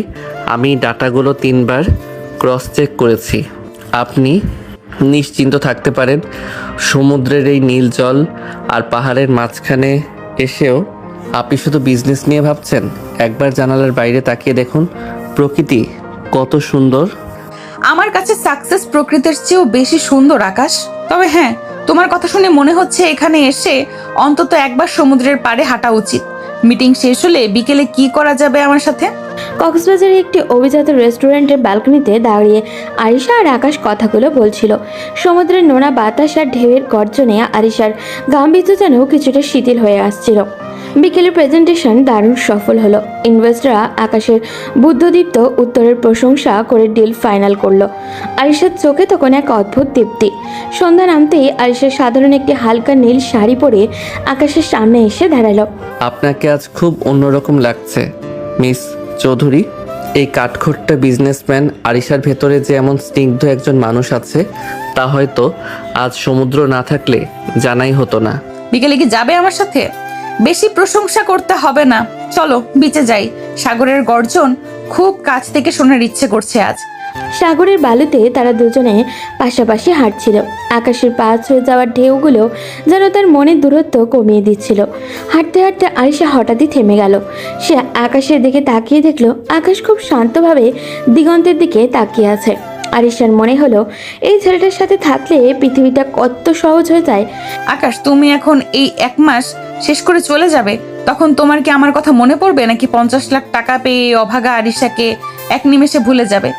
আমি ডাটাগুলো 3 বার ক্রস চেক করেছি। আপনি নিশ্চিন্ত থাকতে পারেন। সমুদ্রের এই নীল জল আর পাহাড়ের মাঝখানে এসেও আপনি শুধু বিজনেস নিয়ে ভাবছেন? একবার জানালার বাইরে তাকিয়ে দেখুন, প্রকৃতি কত সুন্দর। আমার কাছে সাকসেস প্রকৃতির চেয়েও বেশি সুন্দর আকাশ। তবে হ্যাঁ, তোমার কথা শুনে মনে হচ্ছে এখানে এসে অন্তত একবার সমুদ্রের পাড়ে হাঁটা উচিত। মিটিং শেষ হলে বিকেলে কি করা যাবে আমার সাথে? কক্সবাজারে একটি অভিজাত রেস্টুরেন্টের ব্যালকনিতে দাঁড়িয়ে আরিশা আর আকাশ কথাগুলো বলছিল। সমুদ্রের নোনা বাতাস আর ঢেউয়ের গর্জনে আরিশার গাম্ভীর্য যেন কিছুটা শিথিল হয়ে আসছিল। বিকেলের প্রেজেন্টেশন দারুণ সফল হলো। ইনভেস্টররা আকাশের বুদ্ধদীপ্ত উত্তরের প্রশংসা করে ডিল ফাইনাল করলো। আরিশার চোখে তখন এক অদ্ভুত তৃপ্তি। সন্ধ্যা নামতেই আরিশা সাধারণ একটি হালকা নীল শাড়ি পরে আকাশের সামনে এসে দাঁড়ালো। আপনাকে আজ খুব অন্যরকম লাগছে মিস চৌধুরী। এই কাঠখোট্টা বিজনেসম্যান আরিশার ভেতরে যে এমন স্নিগ্ধ একজন মানুষ আছে, তা হয়তো আজ সমুদ্র না থাকলে জানাই হতো না। বিকেলে কি যাবে আমার সাথে? বেশি প্রশংসা করতে হবে না, চলো বিচে যাই। সাগরের গর্জন খুব কাছ থেকে শোনার ইচ্ছে করছে আজ। সাগরের বালুতে তারা দুজনে পাশাপাশি হাঁটছিল। আকাশের পা ছুঁয়ে যাওয়ার ঢেউগুলো যেন তার মনের দূরত্ব কমিয়ে দিচ্ছিল। হাঁটতে হাঁটতে আরিশা হঠাৎই থেমে গেল। সে আকাশের দিকে তাকিয়ে দেখলো আকাশ খুব শান্তভাবে দিগন্তের দিকে তাকিয়ে আছে। আরিশার মনে হলো এই ছেলেটার সাথে থাকলে পৃথিবীটা কত সহজ হয়ে যায়। আকাশ, তুমি এখন এই 1 মাস শেষ করে চলে যাবে। তখন তোমার কি আমার কথা মনে পড়বে, নাকি 50 লাখ টাকা পেয়ে এই অভাগা আরিশাকে এক নিমেষে ভুলে যাবে?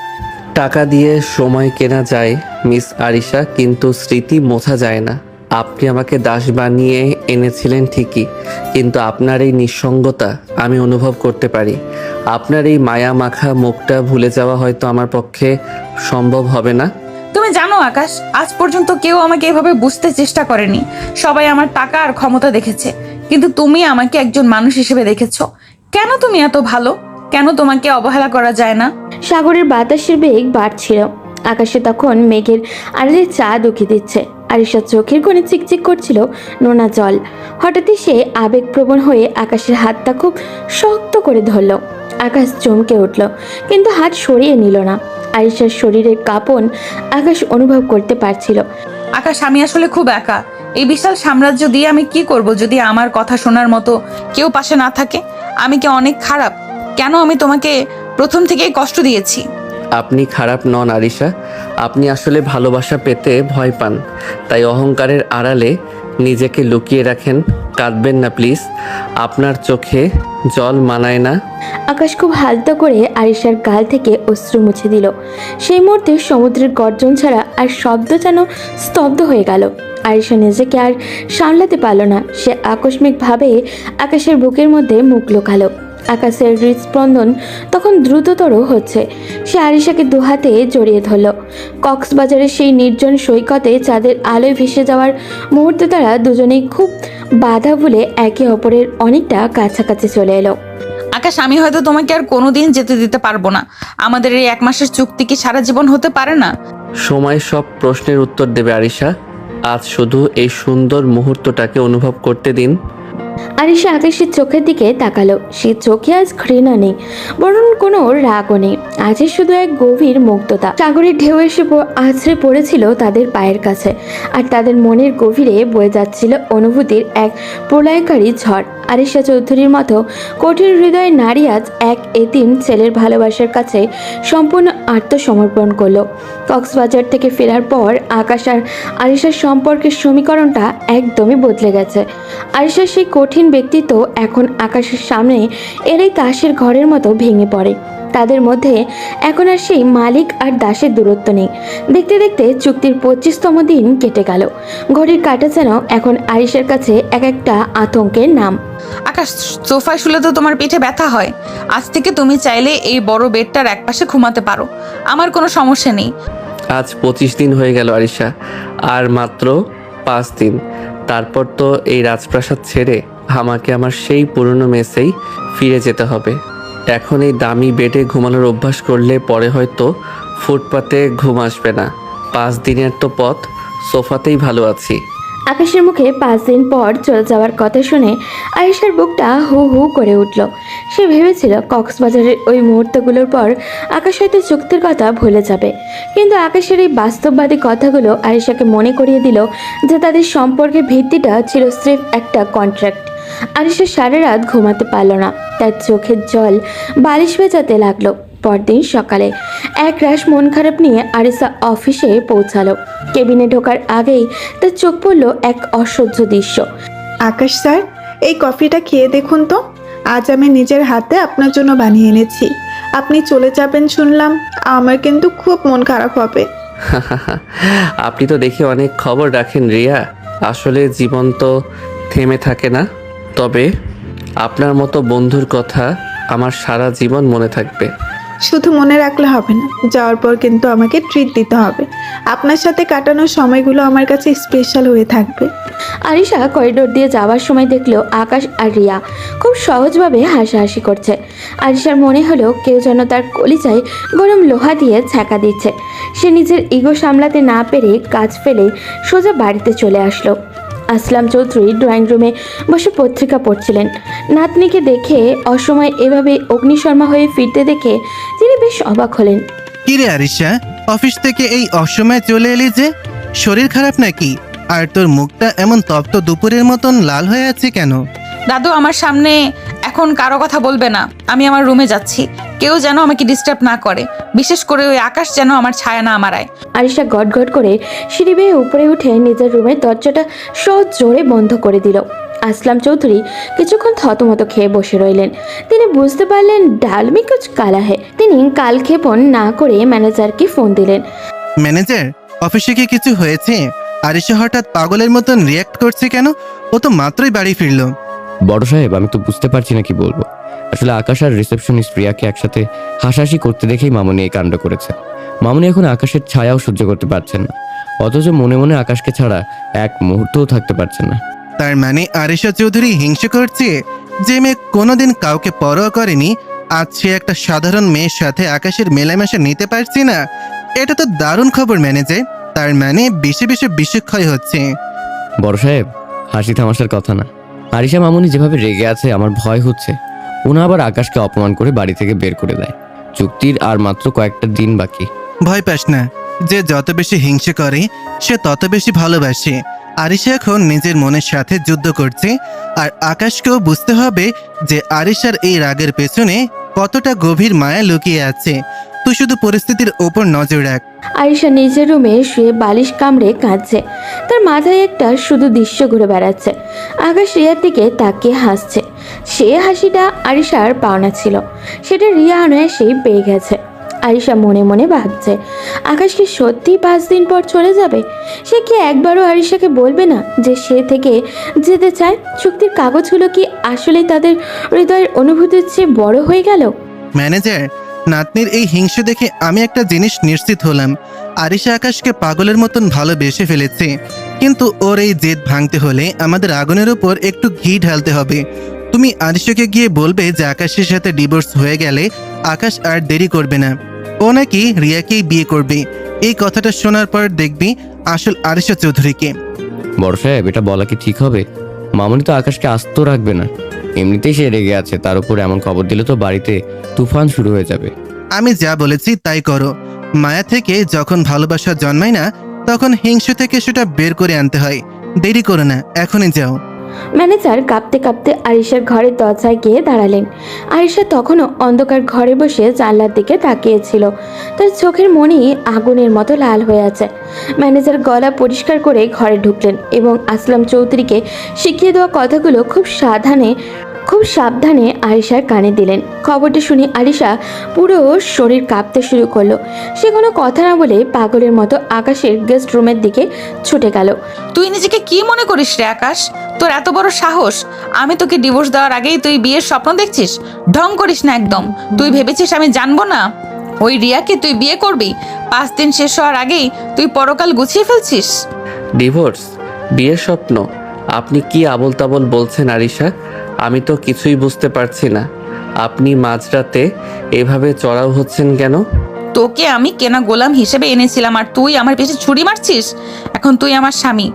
টাকা দিয়ে সময় কেনা যায় মিস আরিশা, কিন্তু স্মৃতি মোছা যায় না। আপনি আমাকে দাস বানিয়ে এনেছিলেন ঠিকই, কিন্তু আপনার এই নিঃসঙ্গতা আমি অনুভব করতে পারি। আপনার এই মায়া মাখা মুখটা ভুলে যাওয়া হয়তো আমার পক্ষে সম্ভব হবে না। তুমি জানো আকাশ, আজ পর্যন্ত কেউ আমাকে এভাবে বুঝতে চেষ্টা করেনি। সবাই আমার টাকা আর ক্ষমতা দেখেছে, কিন্তু তুমি আমাকে একজন মানুষ হিসেবে দেখেছো। কেন তুমি এত ভালো? কেন তোমাকে অবহেলা করা যায় না? সাগরের বাতাসের বেগ বাড়ছিল। আকাশে তখন মেঘের আড়ালে চাঁদ উঁকি দিচ্ছে। আরিশার চোখের কোণে চিকচিক করছিল নোনা জল। হঠাৎই সে আবেগপ্রবণ হয়ে আকাশের হাতটা খুব শক্ত করে ধরল। আকাশ চমকে উঠল, কিন্তু হাত সরিয়ে নিল না। আরিশার শরীরের কাঁপন আকাশ অনুভব করতে পারছিল। আকাশ, আমি আসলে খুব একা। এই বিশাল সাম্রাজ্য দিয়ে আমি কি করব যদি আমার কথা শোনার মতো কেউ পাশে না থাকে? আমি কি অনেক খারাপ? কেন আমি তোমাকে প্রথম থেকেই কষ্ট দিয়েছি? আপনি খারাপ নন আরিশা, আপনি আসলে ভালোবাসা পেতে ভয় পান, তাই অহংকারের আড়ালে নিজেকে লুকিয়ে রাখেন। কাঁদবেন না প্লিজ, আপনার চোখে জল মানায় না। আকাশ খুব হালকা করে আরিশার গাল থেকে অশ্রু মুছে দিল। সেই মুহূর্তে সমুদ্রের গর্জন ছাড়া আর শব্দ যেন স্তব্ধ হয়ে গেল। আরিশা নিজেকে আর সামলাতে পারল না। সে আকস্মিকভাবে আকাশের বুকের মধ্যে মুখ লুকালো। আকাশের হৃদস্পন্দন তখন দ্রুততর হচ্ছে। সে আরিশাকে দুহাতে জড়িয়ে ধরল। কক্সবাজারের সেই নির্জন সৈকতে চাঁদের আলোয় ভেসে যাওয়ার মুহূর্তে তারা দুজনেই খুব বাধা ভুলে একে অপরের অনেকটা কাছাকাছি চলে এলো। আকাশ, আমি হয়তো তোমাকে আর কোনোদিন যেতে দিতে পারবো না। আমাদের এই 1 মাসের চুক্তি কি সারা জীবন হতে পারে না? সময় সব প্রশ্নের উত্তর দেবে আরিশা, আজ শুধু এই সুন্দর মুহূর্তটাকে অনুভব করতে দিন। আরিশা আকাশের চোখের দিকে তাকালো। সে চোখে আজ ঘৃণা নেই, বরং কোনো রাগও নেই। আজ শুধু এক গভীর মুগ্ধতা। সাগরের ঢেউ এসে আছড়ে পড়েছিল তাদের পায়ের কাছে, আর তাদের মনের গভীরে বয়ে যাচ্ছিল অনুভূতির এক প্রলয়কারী ঝড়। আরিশা চৌধুরীর মতো কঠিন হৃদয় নারী আজ এক এতিম ছেলের ভালোবাসার কাছে সম্পূর্ণ আত্মসমর্পণ করলো। কক্সবাজার থেকে ফেরার পর আকাশ আর আরিশার সম্পর্কের সমীকরণটা একদমই বদলে গেছে। আরিশার সেই কঠিন ব্যক্তিত্ব এখন আকাশের সামনে এলেই তাসের ঘরের মতো ভেঙে পড়ে। তাদের মধ্যে এখন আর সেই মালিক আর দাসের দূরত্ব নেই। দেখতে দেখতে চুক্তির 25তম দিন কেটে গেল। ঘড়ির কাঁটা যেন এখন আরিশার কাছে এক একটা আতঙ্কের নাম। আকাশ, সোফায় শুলে তো তোমার পিঠে ব্যথা হয়। আজ থেকে তুমি চাইলে এই বড় বেডটার একপাশে ঘুমাতে পারো, আমার কোনো সমস্যা নেই। আজ 25 দিন হয়ে গেল আরিশা, আর মাত্র 5 দিন, তারপর তো এই রাজপ্রাসাদ ছেড়ে আমাকে আমার সেই পুরনো মেসেই ফিরে যেতে হবে। এখন এই দামি বেডে ঘুমানোর অভ্যাস করলে পরে হয়তো ফুটপাতে ঘুম আসবে না। 5 দিনের তো পথ, সোফাতেই ভালো আছি। আকাশের মুখে 5 দিন পর চলে যাওয়ার কথা শুনে আয়েশার বুকটা হু হু করে উঠল। সে ভেবেছিল কক্সবাজারের ওই মুহূর্তগুলোর পর আকাশ হয়তো চুক্তির কথা ভুলে যাবে, কিন্তু আকাশের এই বাস্তববাদী কথাগুলো আয়েশাকে মনে করিয়ে দিল যে তাদের সম্পর্কের ভিত্তিটা ছিল স্রেফ একটা কন্ট্রাক্ট। আরিশা সারা রাত ঘুমাতে পারল না, তার চোখের জল বালিশ ভেজাতে লাগলো। পরদিন সকালে এক রাশ মন খারাপ নিয়ে আরিশা অফিসে পৌঁছালো। কেবিনে ঢোকার আগেই তার চোখ পড়ল এক অসহ্য দৃশ্য। আকাশ স্যার, এই কফিটা খেয়ে দেখুন তো। আজ আমি নিজের হাতে আপনার জন্য বানিয়ে এনেছি। আপনি চলে যাবেন শুনলাম, আমার কিন্তু খুব মন খারাপ হবে। আপনি তো দেখি অনেক খবর রাখেন রিয়া। আসলে জীবন তো থেমে থাকে না, তবে আপনার মতো বন্ধুর কথা আমার সারা জীবন মনে থাকবে। শুধু মনে রাখলে হবে না, যাওয়ার পর কিন্তু আমাকে ট্রিট দিতে হবে। আপনার সাথে কাটানোর সময়গুলো আমার কাছে স্পেশাল হয়ে থাকবে। আরিশা করিডোর দিয়ে যাওয়ার সময় দেখলো আকাশ আর রিয়া খুব সহজভাবে হাসাহাসি করছে। আরিশার মনে হলো কেউ যেন তার কলিজায় গরম লোহা দিয়ে ছ্যাঁকা দিচ্ছে। সে নিজের ইগো সামলাতে না পেরে কাজ ফেলে সোজা বাড়িতে চলে আসলো। আসলাম চৌধুরী ড্রয়িং রুমে বসে পত্রিকা পড়ছিলেন। নাতনিকে দেখে অসময়ে এভাবে অগ্নিশর্মা হয়ে ফিরতে দেখে তিনি বেশ অবাক হলেন। কিরে আরিশা, অফিস থেকে এই অসময়ে চলে এলি যে? শরীর খারাপ নাকি? আর তোর মুখটা এমন তপ্ত দুপুরের মতন লাল হয়ে আছে কেন? দাদু, আমার সামনে এখন কারো কথা বলবে না। আমি আমার রুমে যাচ্ছি, কেউ যেন আমাকে ডিস্টার্ব না করে, বিশেষ করে ওই আকাশ যেন আমার ছায়া না মারায়। আরিশা গটগট করে সিঁড়ি বেয়ে উপরে উঠে নিজের রুমের দরজাটা সহজ জোরে বন্ধ করে দিল। আসলাম চৌধুরী কিছুক্ষণ থতমত খেয়ে বসে রইলেন। তিনি বুঝতে পারলেন ডাল মে কুছ কালা হে। তিনি কালক্ষেপণ না করে ম্যানেজারকে ফোন দিলেন। ম্যানেজার, অফিসে কি কিছু হয়েছে? আরিশা হঠাৎ পাগলের মতন রিয়াক্ট করছে কেন? ও তো মাত্রই বাড়ি ফিরলো। বড় সাহেব, আমি তো বুঝতে পারছি না কি বলবো। আসলে আকাশ আর রিসেপশনিস্ট প্রিয়াকে একসাথে হাসাহাসি করতে দেখেই মামনি এই কাণ্ড করেছে। মামনি এখন আকাশের ছায়াও সহ্য করতে পারছেন না, অথচ মনে মনে আকাশকে ছাড়া এক মুহূর্তও থাকতে পারছেন না। তার মানে আরিশা চৌধুরী হিংসে করছে? যে মেয়ে কোনোদিন কাউকে পরোয়া করেনি, আজ সে একটা সাধারণ মেয়ের সাথে আকাশের মেলামেশা নিতে পারছে না। এটা তো দারুণ খবর ম্যানেজার। তার মানে বেশি বেশি বিষক্ষয় হচ্ছে। বড় সাহেব, হাসি থামাশার কথা না। আরিশা মামনি যেভাবে রেগে আছে আমার ভয় হচ্ছে ওনা আবার আকাশকে অপমান করে বাড়ি থেকে বের করে দেয়। চুক্তির আর মাত্র কয়েকটা দিন বাকি। ভয় পাস না, যে যত বেশি হিংসে করে সে তত বেশি ভালোবাসে। আরিশা এখন নিজের মনের সাথে যুদ্ধ করছে, আর আকাশকেও বুঝতে হবে যে আরিশার এই রাগের পেছনে কতটা গভীর মায়া লুকিয়ে আছে। তুই শুধু পরিস্থিতির ওপর নজর রাখ। আরিশা নিজের রুমে শুয়ে বালিশ কামড়ে কাঁদছে। তার মাথায় একটা শুধু দৃশ্য ঘুরে বেড়াচ্ছে। আকাশ রিয়ার দিকে তাকিয়ে হাসছে। সে হাসিটা আরিশার পাওনা ছিল, সেটা রিয়া অনায়াসেই পেয়ে গেছে। আরিশা মনে মনে ভাবছে, আকাশ কি সত্যি 5 দিন পর চলে যাবে? সে কি একবারও আরিশাকে বলবে না যে সে থেকে যেতে চায়? চুক্তির কাগজগুলো কি আসলেই তাদের হৃদয়ের অনুভূতির চেয়ে বড় হয়ে গেল? ম্যানেজার, নাতনির এই হিংসে দেখে আমি একটা জিনিস নিশ্চিত হলাম। আরিশা আকাশকে পাগলের মতন ভালোবেসে ফেলেছে, কিন্তু ওর এই জেদ ভাঙতে হলে আমাদের আগুনের উপর একটু ঘি ঢালতে হবে। তুমি আরিশাকে গিয়ে বলবে যে আকাশের সাথে ডিভোর্স হয়ে গেলে আকাশ আর দেরি করবে না, ও নাকি রিয়াকেই বিয়ে করবে। এই কথাটা শোনার পর দেখবি আসল আরিশা চৌধুরীকে। বড় সাহেব, এটা বলা কি ঠিক হবে? মামনি তো আকাশকে আস্ত রাখবে না। এমনিতেই সে রেগে আছে, তার উপর এমন খবর দিলে তো বাড়িতে তুফান শুরু হয়ে যাবে। আমি যা বলেছি তাই করো। মায়া থেকে যখন ভালোবাসা জন্মায় না, তখন হিংসে থেকে সেটা বের করে আনতে হয়। দেরি করো না, এখনই যাও। ম্যানেজার কাঁপতে কাঁপতে আরিশার ঘরের দরজায় গিয়ে দাঁড়ালেন। আরিশা তখনও অন্ধকার ঘরে বসে জানলার দিকে তাকিয়েছিল। তার চোখের মনি আগুনের মতো লাল হয়ে আছে। ম্যানেজার গলা পরিষ্কার করে ঘরে ঢুকলেন এবং আসলাম চৌধুরীকে শিখিয়ে দেওয়া কথাগুলো খুব সাবধানে আরিশার কানে দিলেন। খবরটি শুনে আরিশা পুরো শরীর কাঁপতে শুরু করলো। সে কোনো কথা না বলে পাগলের মতো আকাশের গেস্ট রুমের দিকে ছুটে গেল। তুই নিজেকে কি মনে করিস রে আকাশ? তোর এত বড় সাহস! আমি তোকে ডিভোর্স দেওয়ার আগেই তুই বিয়ের স্বপ্ন দেখছিস? ঢং করিস না একদম। তুই ভেবেছিস আমি জানবো না ওই রিয়াকে তুই বিয়ে করবি? 5 দিন শেষ হওয়ার আগেই তুই পরকাল গুছিয়ে ফেলছিস। ডিভোর্স? বিয়ের স্বপ্ন? আপনি কি আবোল তাবোল বলছেন আরিশা? আমি তো কিছুই বুঝতে পারছি না। আপনি মাঝরাতে এভাবে চড়াও হচ্ছেন কেন? তোকে আমি কেনা গোলাম হিসেবে এনেছিলাম আর তুই আমার পেছনে ছুরি মারছিস। এখন তুই আমার স্বামী,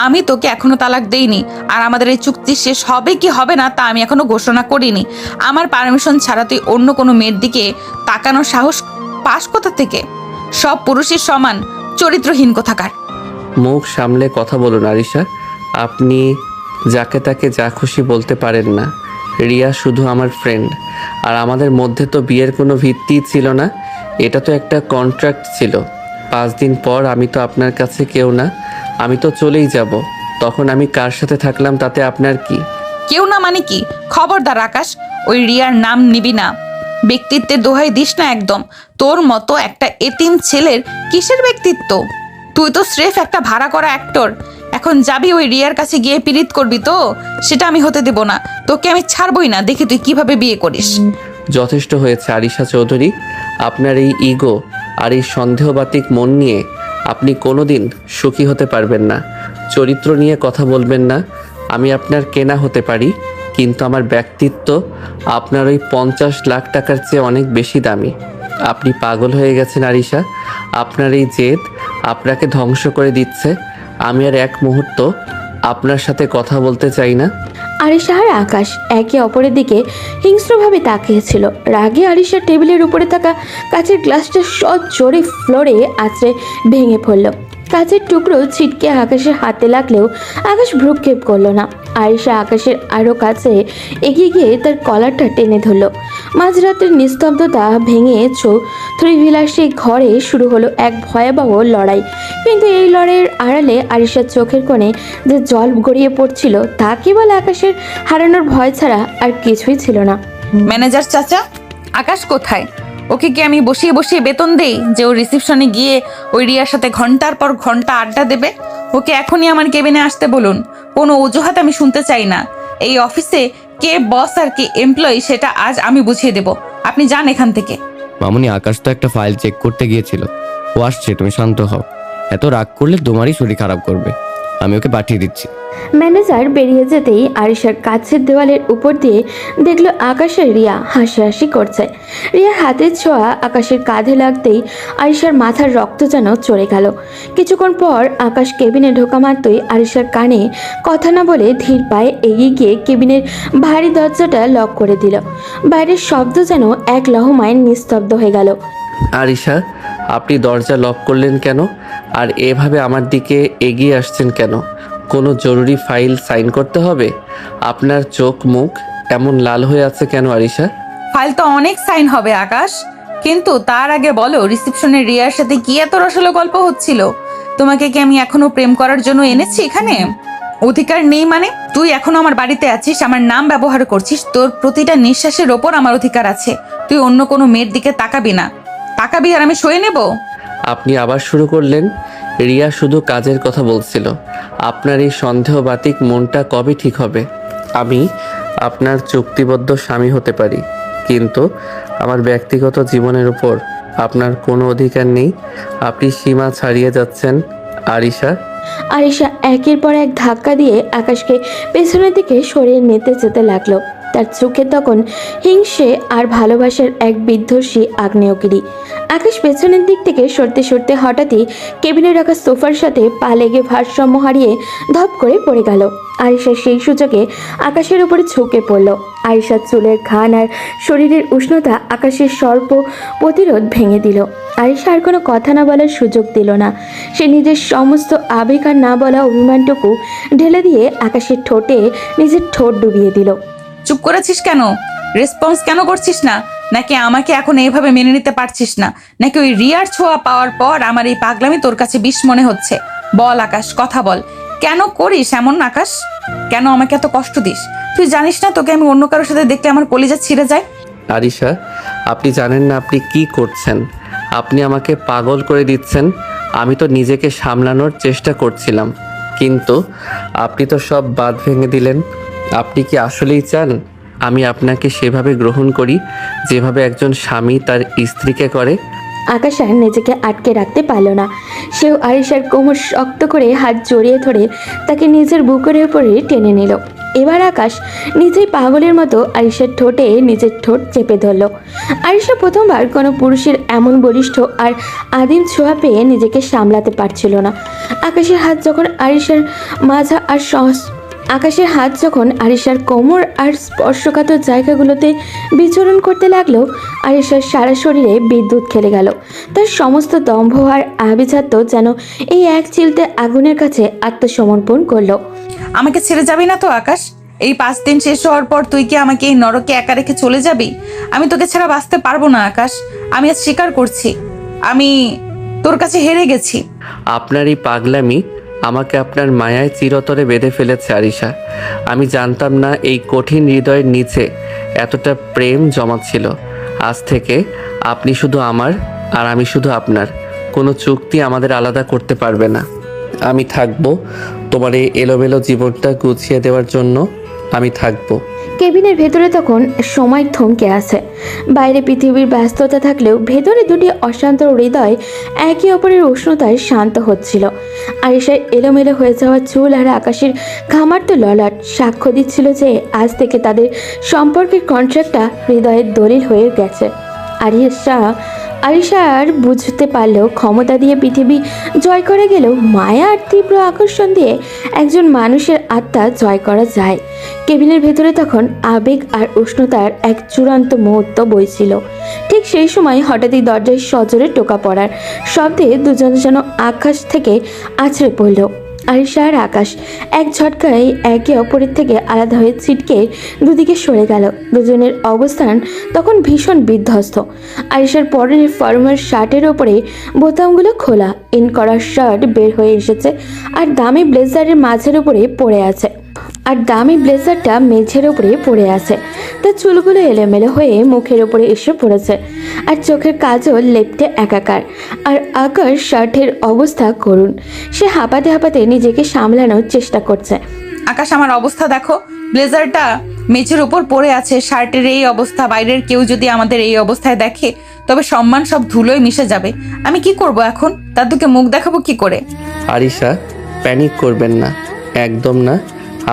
আমি তোকে এখনো তালাক দেইনি। আর আমাদের এই চুক্তি শেষ হবে কি হবে না তা আমি এখনো ঘোষণা করিনি। আমার পারমিশন ছাড়া তুই অন্য কোনো মেয়ের দিকে তাকানোর সাহস পাস কোথা থেকে? সব পুরুষের সমান, চরিত্রহীন কোথাকার। মুখ সামলে কথা বলুন আরিশা। আপনি যাকে তাকে যা খুশি বলতে পারেন না। রিয়া শুধু আমার ফ্রেন্ড, আর আমাদের মধ্যে তো বিয়ের কোনো ভিত্তিই ছিল না। এটা তো একটা কন্ট্রাক্ট ছিল। 5 দিন পর আমি তো আপনার কাছে কেউ না, আমি তো চলেই যাব। তখন আমি কার সাথে থাকলাম তাতে আপনার কি? কেউ না মানে কি? খবরদার আকাশ, ওই রিয়ার নাম নিবি না। ব্যক্তিত্বের দোহাই দিস না একদম। তোর মতো একটা এতিম ছেলের কিসের ব্যক্তিত্ব? তুই তো স্রেফ একটা ভাড়া করা অ্যাক্টর। এখন যাবি ওই রিয়ার কাছে গিয়ে পীড়িত করবি তো? সেটা আমি হতে দেব না। তোকে আমি ছাড়বই না, দেখি তুই কিভাবে বিয়ে করিস। যথেষ্ট হয়েছে আরিশা চৌধুরী। আপনার এই ইগো আর এই সন্দেহবাতিক মন নিয়ে আপনি কোনোদিন সুখী হতে পারবেন না। চরিত্র নিয়ে কথা বলবেন না। আমি আপনার কেনা হতে পারি, কিন্তু আমার ব্যক্তিত্ব আপনার ওই 50 লাখ টাকার চেয়ে অনেক বেশি দামি। আপনি পাগল হয়ে গেছেন আরিশা। আপনার এই জেদ আপনাকে ধ্বংস করে দিচ্ছে। আমি আর এক মুহূর্ত আপনার সাথে কথা বলতে চাই না। আরিশা আর আকাশ একে অপরের দিকে হিংস্রভাবে তাকিয়েছিল। রাগে আরিশার টেবিলের উপরে থাকা কাচের গ্লাসটা সজোরে ফ্লোরে আছড়ে ভেঙে পড়ল। কাচের টুকরো ছিটকে আকাশের হাতে লাগলেও আকাশ ভ্রুক্ষেপ করলো না। আরিশা আকাশের আরও কাছে এগিয়ে গিয়ে তার কলারটা টেনে ধরল। মাঝরাতের নিস্তব্ধতা ভেঙে থ্রিভিলাসী ঘরে শুরু হলো এক ভয়াবহ লড়াই। কিন্তু এই লড়াইয়ের আড়ালে আরিশার চোখের কোণে যে জল গড়িয়ে পড়ছিল তা কেবল আকাশের হারানোর ভয় ছাড়া আর কিছুই ছিল না। ম্যানেজার চাচা, আকাশ কোথায়? ওকে কি আমি বসিয়ে বসিয়ে বেতন দেই যে ও রিসেপশনে গিয়ে ওই রিয়ার সাথে ঘন্টার পর ঘন্টা আড্ডা দেবে? ওকে এখনই আমার কেবিনে আসতে বলুন। কোনো অজুহাত আমি শুনতে চাই না। এই অফিসে কে বস আর কে এমপ্লয়ি সেটা আজ আমি বুঝিয়ে দেব। আপনি যান এখান থেকে। মামুনি, আকাশ তো একটা ফাইল চেক করতে গিয়েছিল, ও আসছে, তুমি শান্ত হও। এত রাগ করলে তোমারই শরীর খারাপ করবে। আমি ওকে পাঠিয়ে দিচ্ছি। ম্যানেজার বেরিয়ে যেতেই আরিশার কাছের দেওয়ালের উপর দিয়ে দেখলো আকাশের রিয়া হাসাহাসি করছে। রিয়ার হাতের ছোঁয়া আকাশের কাঁধে লাগতেই আরিশার মাথার রক্ত যেন চড়ে গেল। কিছুক্ষণ পর আকাশ কেবিনে ঢোকা মাত্রই আরিশার কানে কথা না বলে ধীর পায়ে এগিয়ে গিয়ে কেবিনের ভারী দরজাটা লক করে দিল। বাইরের শব্দ যেন এক লহমায় নিস্তব্ধ হয়ে গেল। আরিশা, আপনি দরজা লক করলেন কেন? আর এভাবে আমার দিকে এগিয়ে আসছেন কেন? কোনো জরুরি ফাইল সাইন করতে হবে? আপনার চোখ মুখ এমন লাল হয়ে আছে কেন আরিশা? ফাইল তো অনেক সাইন হবে আকাশ, কিন্তু তার আগে বলো রিসেপশনের রিয়ার সাথে কি এত রসলো গল্প হচ্ছিল? তোমাকে কি আমি এখনো প্রেম করার জন্য এনেছি এখানে? অধিকার নেই মানে? তুই এখনো আমার বাড়িতে আছিস, আমার নাম ব্যবহার করছিস, তোর প্রতিটা নিঃশ্বাসের ওপর আমার অধিকার আছে। তুই অন্য কোনো মেয়ের দিকে তাকাবি না। তাকাবি আর আমি সয়ে নেব? আপনি আবার শুরু করলেন। রিয়া শুধু কাজের কথা বলছিল। আপনার এই সন্দেহবাতিক মনটা কবে ঠিক হবে? আমি আপনার চুক্তিবদ্ধ স্বামী হতে পারি, কিন্তু আমার ব্যক্তিগত জীবনের উপর আপনার কোনো অধিকার নেই। আপনি সীমা ছাড়িয়ে যাচ্ছেন আরিশা। আরিশা একের পর এক ধাক্কা দিয়ে আকাশকে পেছনের দিকে সরিয়ে নিতে যেতে লাগলো। তার চোখে তখন হিংসে আর ভালোবাসার এক বিধ্বংসী আগ্নেয়গিরি। আকাশ পেছনের দিক থেকে সরতে সরতে হঠাৎই কেবিনে রাখা সোফার সাথে পা লেগে ভারসাম্য হারিয়ে ধপ করে পড়ে গেল। আরিশা সেই সুযোগে আকাশের উপরে ঝুঁকে পড়ল। আরিশার চুলের ঘান আর শরীরের উষ্ণতা আকাশের স্বল্প প্রতিরোধ ভেঙে দিল। আরিশা আর কোনো কথা না বলার সুযোগ দিল না। সে নিজের সমস্ত আবেগ আর না বলা অভিমানটুকু ঢেলে দিয়ে আকাশের ঠোঁটে নিজের ঠোঁট ডুবিয়ে দিল। চুপ করেছিস কেন? রেসপন্স কেন করছিস না? নাকি আমাকে এখন এইভাবে মেনে নিতে পারছিস না? নাকি ওই রিয়ার ছোঁয়া পাওয়ার পর আমার এই পাগলামি তোর কাছে বিষ মনে হচ্ছে? বল আকাশ, কথা বল। কেন করিস এমন আকাশ? কেন আমাকে এত কষ্ট দিস? তুই জানিস না তোকে আমি অন্য কারোর সাথে দেখলে আমার কলিজা ছিঁড়ে যায়? আরিশা, আপনি জানেন না আপনি কি করছেন? আপনি আমাকে পাগল করে দিচ্ছেন। আমি তো নিজেকে সামলানোর চেষ্টা করছিলাম, কিন্তু আপনি তো সব বাঁধ ভেঙে দিলেন। আপনি কি আসলেই চান আমি আপনাকে সেভাবে গ্রহণ করি যেভাবে একজন স্বামী তার স্ত্রীকে করে? আকাশ আর নিজেকে আটকে রাখতে পারল না। সেও আরিশার কোমর শক্ত করে হাত জড়িয়ে ধরে তাকে নিজের বুকের উপরে টেনে নিল। এবার আকাশ নিজেই পাগলের মতো আরিশার ঠোঁটে নিজের ঠোঁট চেপে ধরল। আরিশা প্রথমবার কোনো পুরুষের এমন বলিষ্ঠ আর আদিম ছোঁয়া পেয়ে নিজেকে সামলাতে পারছিল না। আকাশের হাত যখন আরিশার কোমর আর স্পর্শকাতর জায়গাগুলোতে বিচরণ করতে লাগলো, আরিশার সারা শরীরে বিদ্যুৎ খেলে গেল। তার সমস্ত দম্ভ আর আভিজাত্য যেন এই এক চিলতে আগুনের কাছে আত্মসমর্পণ করলো। আমাকে ছেড়ে যাবি না তো আকাশ? এই 5 দিন শেষ হওয়ার পর তুই কি আমাকে এই নরকে একা রেখে চলে যাবি? আমি তোকে ছাড়া বাঁচতে পারবো না আকাশ। আমি আজ স্বীকার করছি, আমি তোর কাছে হেরে গেছি। আপনার এই পাগলামি আমাকে আপনার মায়ায় চিরতরে বেঁধে ফেলেছে আরিশা। আমি জানতাম না এই কঠিন হৃদয়ের নিচে এতটা প্রেম জমা ছিল। আজ থেকে আপনি শুধু আমার আর আমি শুধু আপনার। কোনো চুক্তি আমাদের আলাদা করতে পারবে না। আমি থাকবো তোমার এই এলোমেলো জীবনটা গুছিয়ে দেওয়ার জন্য। আমি থাকবো। কেবিনের ভেতরে তখন সময় থমকে আছে। বাইরে পৃথিবীর ব্যস্ততা থাকলেও ভেতরে দুটি অশান্ত হৃদয় একে অপরের উষ্ণতায় শান্ত হচ্ছিল। আরিশার এলোমেলো হয়ে যাওয়া চুল আর আকাশের ঘামার্ত ললাট সাক্ষ্য দিচ্ছিল যে আজ থেকে তাদের সম্পর্কের কন্ট্রাক্টটা হৃদয়ের দলিল হয়ে গেছে। আরিশা আর বুঝতে পারলেও ক্ষমতা দিয়ে পৃথিবী জয় করে গেলেও মায়া আর তীব্র আকর্ষণ দিয়ে একজন মানুষের আত্মা জয় করা যায়। কেবিনের ভেতরে তখন আবেগ আর উষ্ণতার এক চূড়ান্ত মুহূর্ত বইছিল। ঠিক সেই সময় হঠাৎই দরজায় সজোরে টোকা পড়ার শব্দে দুজন যেন আকাশ থেকে আছড়ে পড়ল। আরিশা আর আকাশ এক ঝটকায় একে অপরের থেকে আলাদা হয়ে ছিটকে দুদিকে সরে গেল। দুজনের অবস্থান তখন ভীষণ বিধ্বস্ত। আরিশার পরের ফর্মাল শার্টের ওপরে বোতামগুলো খোলা, ইন করা শার্ট বের হয়ে এসেছে আর দামি ব্লেজারের মাঝের উপরে পড়ে আছে। ব্লেজারটা মেঝের উপরে পড়ে আছে। তার চুলগুলো এলোমেলো হয়ে মুখের উপরে এসে পড়েছে আর চোখের কাজল লেপ্টে একাকার। আর আকাশ শার্টের অবস্থা করুন। সে হাঁপাতে হাঁপাতে নিজেকে সামলানোর চেষ্টা করছে। আকাশ, আমার অবস্থা দেখো, ব্লেজারটা মেঝের উপর পড়ে আছে, শার্টের এই অবস্থা। বাইরের কেউ যদি আমাদের এই অবস্থায় দেখে তবে সম্মান সব ধুলোয় মিশে যাবে। আমি কি করব এখন? দাদুকে মুখ দেখাবো কি করে? আরিশা, প্যানিক করবেন না, একদম না।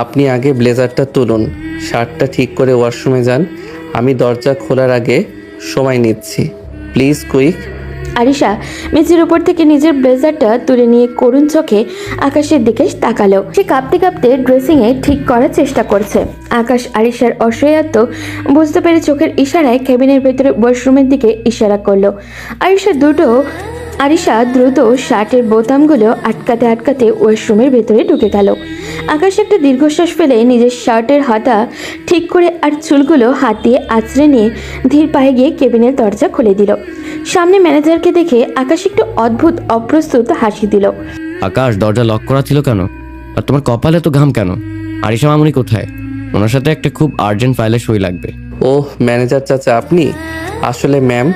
আপনি আগে ব্লেজারটা তুলুন, শার্টটা ঠিক করে ওয়াশরুমে যান। আমি দরজা খোলার আগে সময় নিচ্ছি, প্লিজ কুইক। আরিশা মেঝের উপর থেকে নিজের ব্লেজারটা তুলে নিয়ে করুণ চোখে আকাশের দিকে তাকালো। সে কাঁপতে কাঁপতে ড্রেসিংয়ে ঠিক করার চেষ্টা করছে। আকাশ আরিশার অসহায়ত্ব বুঝতে পেরে চোখের ইশারায় কেবিনের ভেতরে ওয়াশরুমের দিকে ইশারা করলো। আরিশা দ্রুত শার্টের বোতামগুলো আটকাতে আটকাতে ওয়াশরুমের ভেতরে ঢুকে গেল। আকাশ একটা দীর্ঘশ্বাস ফেলে নিজের শার্টের হাতা ঠিক করে আর চুলগুলো হাত দিয়ে আঁচড়ে নিয়ে ধীর পায়ে গিয়ে কেবিনের দরজা খুলে দিল। সামনে ম্যানেজারকে দেখে আকাশ একটু অদ্ভুত অপ্রস্তুত হাসি দিল। আকাশ, দরজা লক করা ছিল কেন? আর তোমার কপালে তো ঘাম কেন? আরিশা মামুনি কোথায়? ওনার সাথে একটা খুব আর্জেন্ট ফাইলে সই লাগবে। ওহ, ম্যানেজার চাচা আপনি? আসলে ম্যাম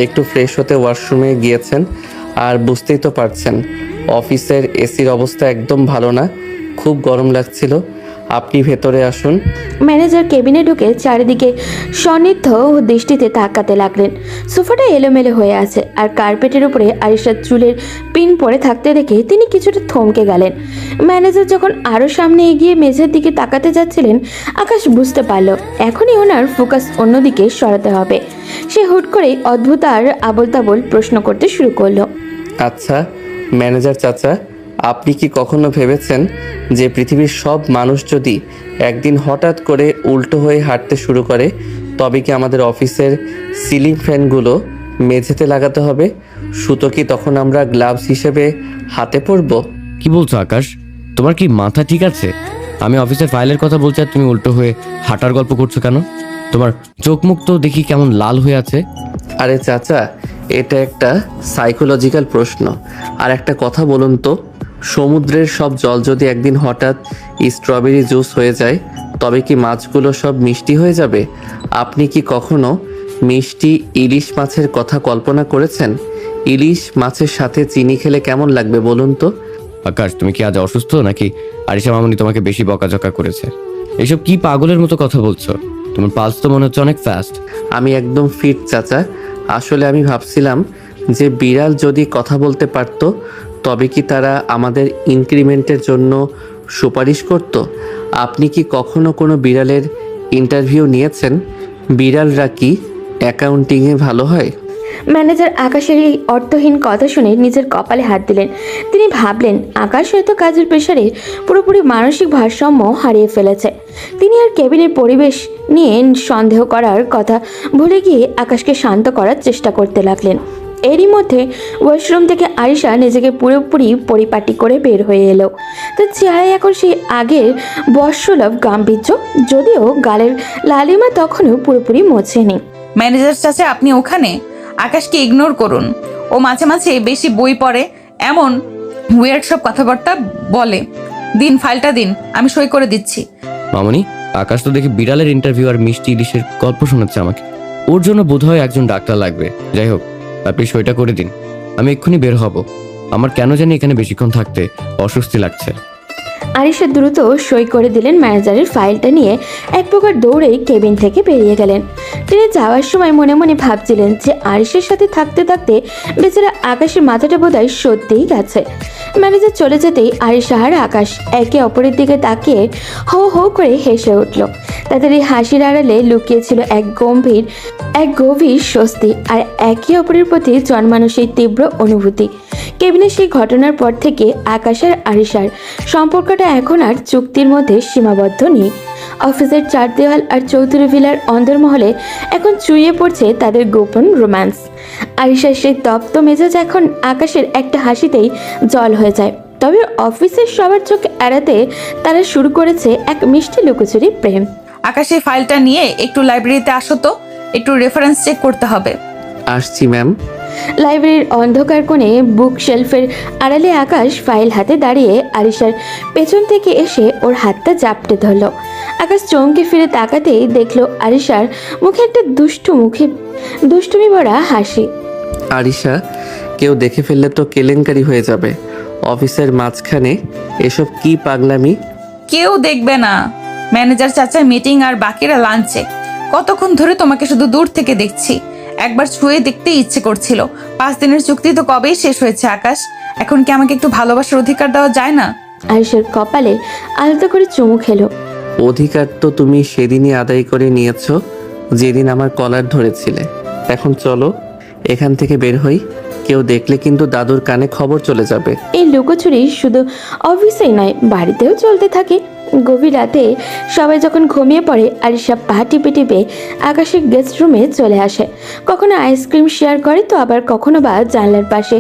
একটু ফ্রেশ হতে ওয়াশরুমে গিয়েছেন। আর বুঝতেই তো পারছেন অফিসের এসির অবস্থা একদম ভালো না, খুব গরম লাগছিল। আপনি ভেতরে আসুন। ম্যানেজার কেবিনে ঢুকে চারিদিকে সন্নিগ্ধ দৃষ্টিতে তাকাতে লাগলেন। সোফাটা এলোমেলো হয়ে আছে আর কার্পেটের উপরে আরিশার চুলের পিন পরে থাকতে দেখে তিনি কিছুটা থমকে গেলেন। ম্যানেজার যখন আরও সামনে এগিয়ে মেঝের দিকে তাকাতে যাচ্ছিলেন, আকাশ বুঝতে পারল এখনই ওনার ফোকাস অন্যদিকে সরাতে হবে। সে হুট করে অদ্ভুত আর আবোল তাবোল প্রশ্ন করতে শুরু করলো। আচ্ছা ম্যানেজার চাচা, আপনি কি কখনো ভেবেছেন যে পৃথিবীর সব মানুষ যদি একদিন হঠাৎ করে উল্টো হয়ে হাঁটতে শুরু করে তবে কি আমাদের অফিসের সিলিং ফ্যানগুলো মেঝেতে লাগাতে হবে? সুতো কি তখন আমরা গ্লাভস হিসেবে হাতে পরবো? কি বলছো আকাশ? তোমার কি মাথা ঠিক আছে? আমি অফিসের ফাইলের কথা বলছি আর তুমি উল্টো হয়ে হাঁটার গল্প করছো কেন? তোমার চোখ মুখ তো দেখি কেমন লাল হয়ে আছে। আরে চাচা, এটা একটা সাইকোলজিক্যাল প্রশ্ন। আর একটা কথা বলুন তো, সমুদ্রের সব জল যদি একদিন হঠাৎ স্ট্রবেরি জুস হয়ে যায় তবে কি মাছগুলো সব মিষ্টি হয়ে যাবে? আপনি কি কখনো মিষ্টি ইলিশ মাছের কথা কল্পনা করেছেন? ইলিশ মাছের সাথে চিনি খেলে কেমন লাগবে বলুন তো? আকাশ, তুমি কি আজ অসুস্থ নাকি আরিশা মামুনি তোমাকে বেশি বকাঝকা করেছে? এসব কি পাগলের মতো কথা বলছো? তোমার পালস তো মনে হচ্ছে অনেক ফাস্ট। আমি একদম ফিট চাচা। আসলে আমি ভাবছিলাম যে বিড়াল যদি কথা বলতে পারতো তবে কি তারা আমাদের ইনক্রিমেন্টের জন্য সুপারিশ করত? আপনি কি কখনো কোনো বিড়ালের ইন্টারভিউ নিয়েছেন? বিড়ালরা কি অ্যাকাউন্টিংয়ে ভালো হয়? ম্যানেজার আকাশের এই অর্থহীন কথা শুনে নিজের কপালে হাত দিলেন। তিনি ভাবলেন আকাশ হয়তো কাজের প্রেসারে পুরোপুরি মানসিক ভারসাম্য হারিয়ে ফেলেছে। তিনি আর কেবিনের পরিবেশ নিয়ে সন্দেহ করার কথা ভুলে গিয়ে আকাশকে শান্ত করার চেষ্টা করতে লাগলেন। এরই মধ্যে ওয়াশরুম থেকে আরিশা নিজেকে পুরোপুরি পরিপাটি করে বের হয়ে এলো। তার চেহারায় এখন সেই আগের বর্ষলভ গাম্ভীর্য, যদিও গালের লালিমা তখনও পুরোপুরি মোছেনি। ম্যানেজার চাচা, আপনি ওখানে? আকাশকে ইগনোর করুন। ও মাঝে মাঝে বেশি বই পড়ে, এমন ওয়ার্ড সব কথাবার্তা বলে। দিন, ফাইলটা দিন, আমি সই করে দিচ্ছি। মামুনি, আকাশ তো দেখি বিড়ালের ইন্টারভিউ আর মিষ্টি ইলিশের গল্প শোনাচ্ছে আমাকে। ওর জন্য বোধহয় একজন ডাক্তার লাগবে। যাই হোক, আপনি সইটা করে দিন, আমি এক্ষুনি বের হব। আমার কেন জানি এখানে বেশিক্ষণ থাকতে অস্বস্তি লাগছে। আরিশা দ্রুত সই করে দিলেন। ম্যানেজারের ফাইলটা নিয়ে এক প্রকার দৌড়েই কেবিন থেকে বেরিয়ে গেলেন। তিনি যাওয়ার সময় মনে মনে ভাবছিলেন যে আরিশার সাথে থাকতে থাকতে বেচারা আকাশের মাথাটা বোধহয় সত্যিই গেছে। ম্যানেজার চলে যেতেই আরিশা আর আকাশ একে অপরের দিকে তাকিয়ে হো হো করে হেসে উঠল। তাদের এই হাসির আড়ালে লুকিয়েছিল এক গভীর স্বস্তি আর একে অপরের প্রতি জন্মানো সেই তীব্র অনুভূতি। কেবিনের সেই ঘটনার পর থেকে আকাশ আর আরিশার সম্পর্কটা এখন আর চুক্তির মধ্যে সীমাবদ্ধ নেই। অফিসের চার দেওয়াল আর চৌধুরী ভিলার অন্দরমহলে এখন চুইয়ে পড়ছে তাদের গোপন রোম্যান্স। আরিশার সেই তপ্ত মেজাজ এখন আকাশের একটা হাসিতেই জল হয়ে যায়। তবে অফিসের সবার চোখ এড়াতে তারা শুরু করেছে এক মিষ্টি লুকোচুরি প্রেম। আকাশ এই ফাইলটা নিয়ে একটু লাইব্রেরিতে আসো তো, একটু রেফারেন্স চেক করতে হবে। আসছি ম্যাম। লাইব্রেরির অন্ধকার কোণে বুক শেলফের আড়ালে আকাশ ফাইল হাতে দাঁড়িয়ে আরিশার পেছন থেকে এসে ওর হাতটা জাপটে ধরল। আকাশ চমকে ফিরে তাকাতেই দেখলো আরিশার মুখে একটা দুষ্টুমি ভরা হাসি। আরিশা, কেউ দেখে ফেললে তো কেলেঙ্কারি হয়ে যাবে। অফিসের মাঝখানে এসব কি পাগলামি? কেউ দেখবে না, ম্যানেজার চাচা মিটিং আর বাকিরা লাঞ্চে। কতক্ষণ ধরে তোমাকে শুধু দূর থেকে দেখছি, একবার ছুঁয়ে দেখতে ইচ্ছে করছিল। 5 দিনের চুক্তি তো কবেই শেষ হয়েছে আকাশ, এখন কি আমাকে একটু ভালোবাসার অধিকার দেওয়া যায় না? আরিশার কপালে আলতো করে চুমু খেলো। অধিকার তো তুমি সেদিনই আদায় করে নিয়েছো, যেদিন আমার কলার ধরেছিলে। এখন চলো এখান থেকে বের হই, কেউ দেখলে কিন্তু দাদুর কানে খবর চলে যাবে। এই লুকোচুরি শুধু অফিসেই নয়, বাড়িতেও চলতে থাকে। গভীর রাতে সবাই যখন ঘুমিয়ে পড়ে, আরিশা পা টিপে টিপে আকাশের গেস্ট রুমে চলে আসে। কখনো আইসক্রিম শেয়ার করে, তো আবার কখনো বা জানলার পাশে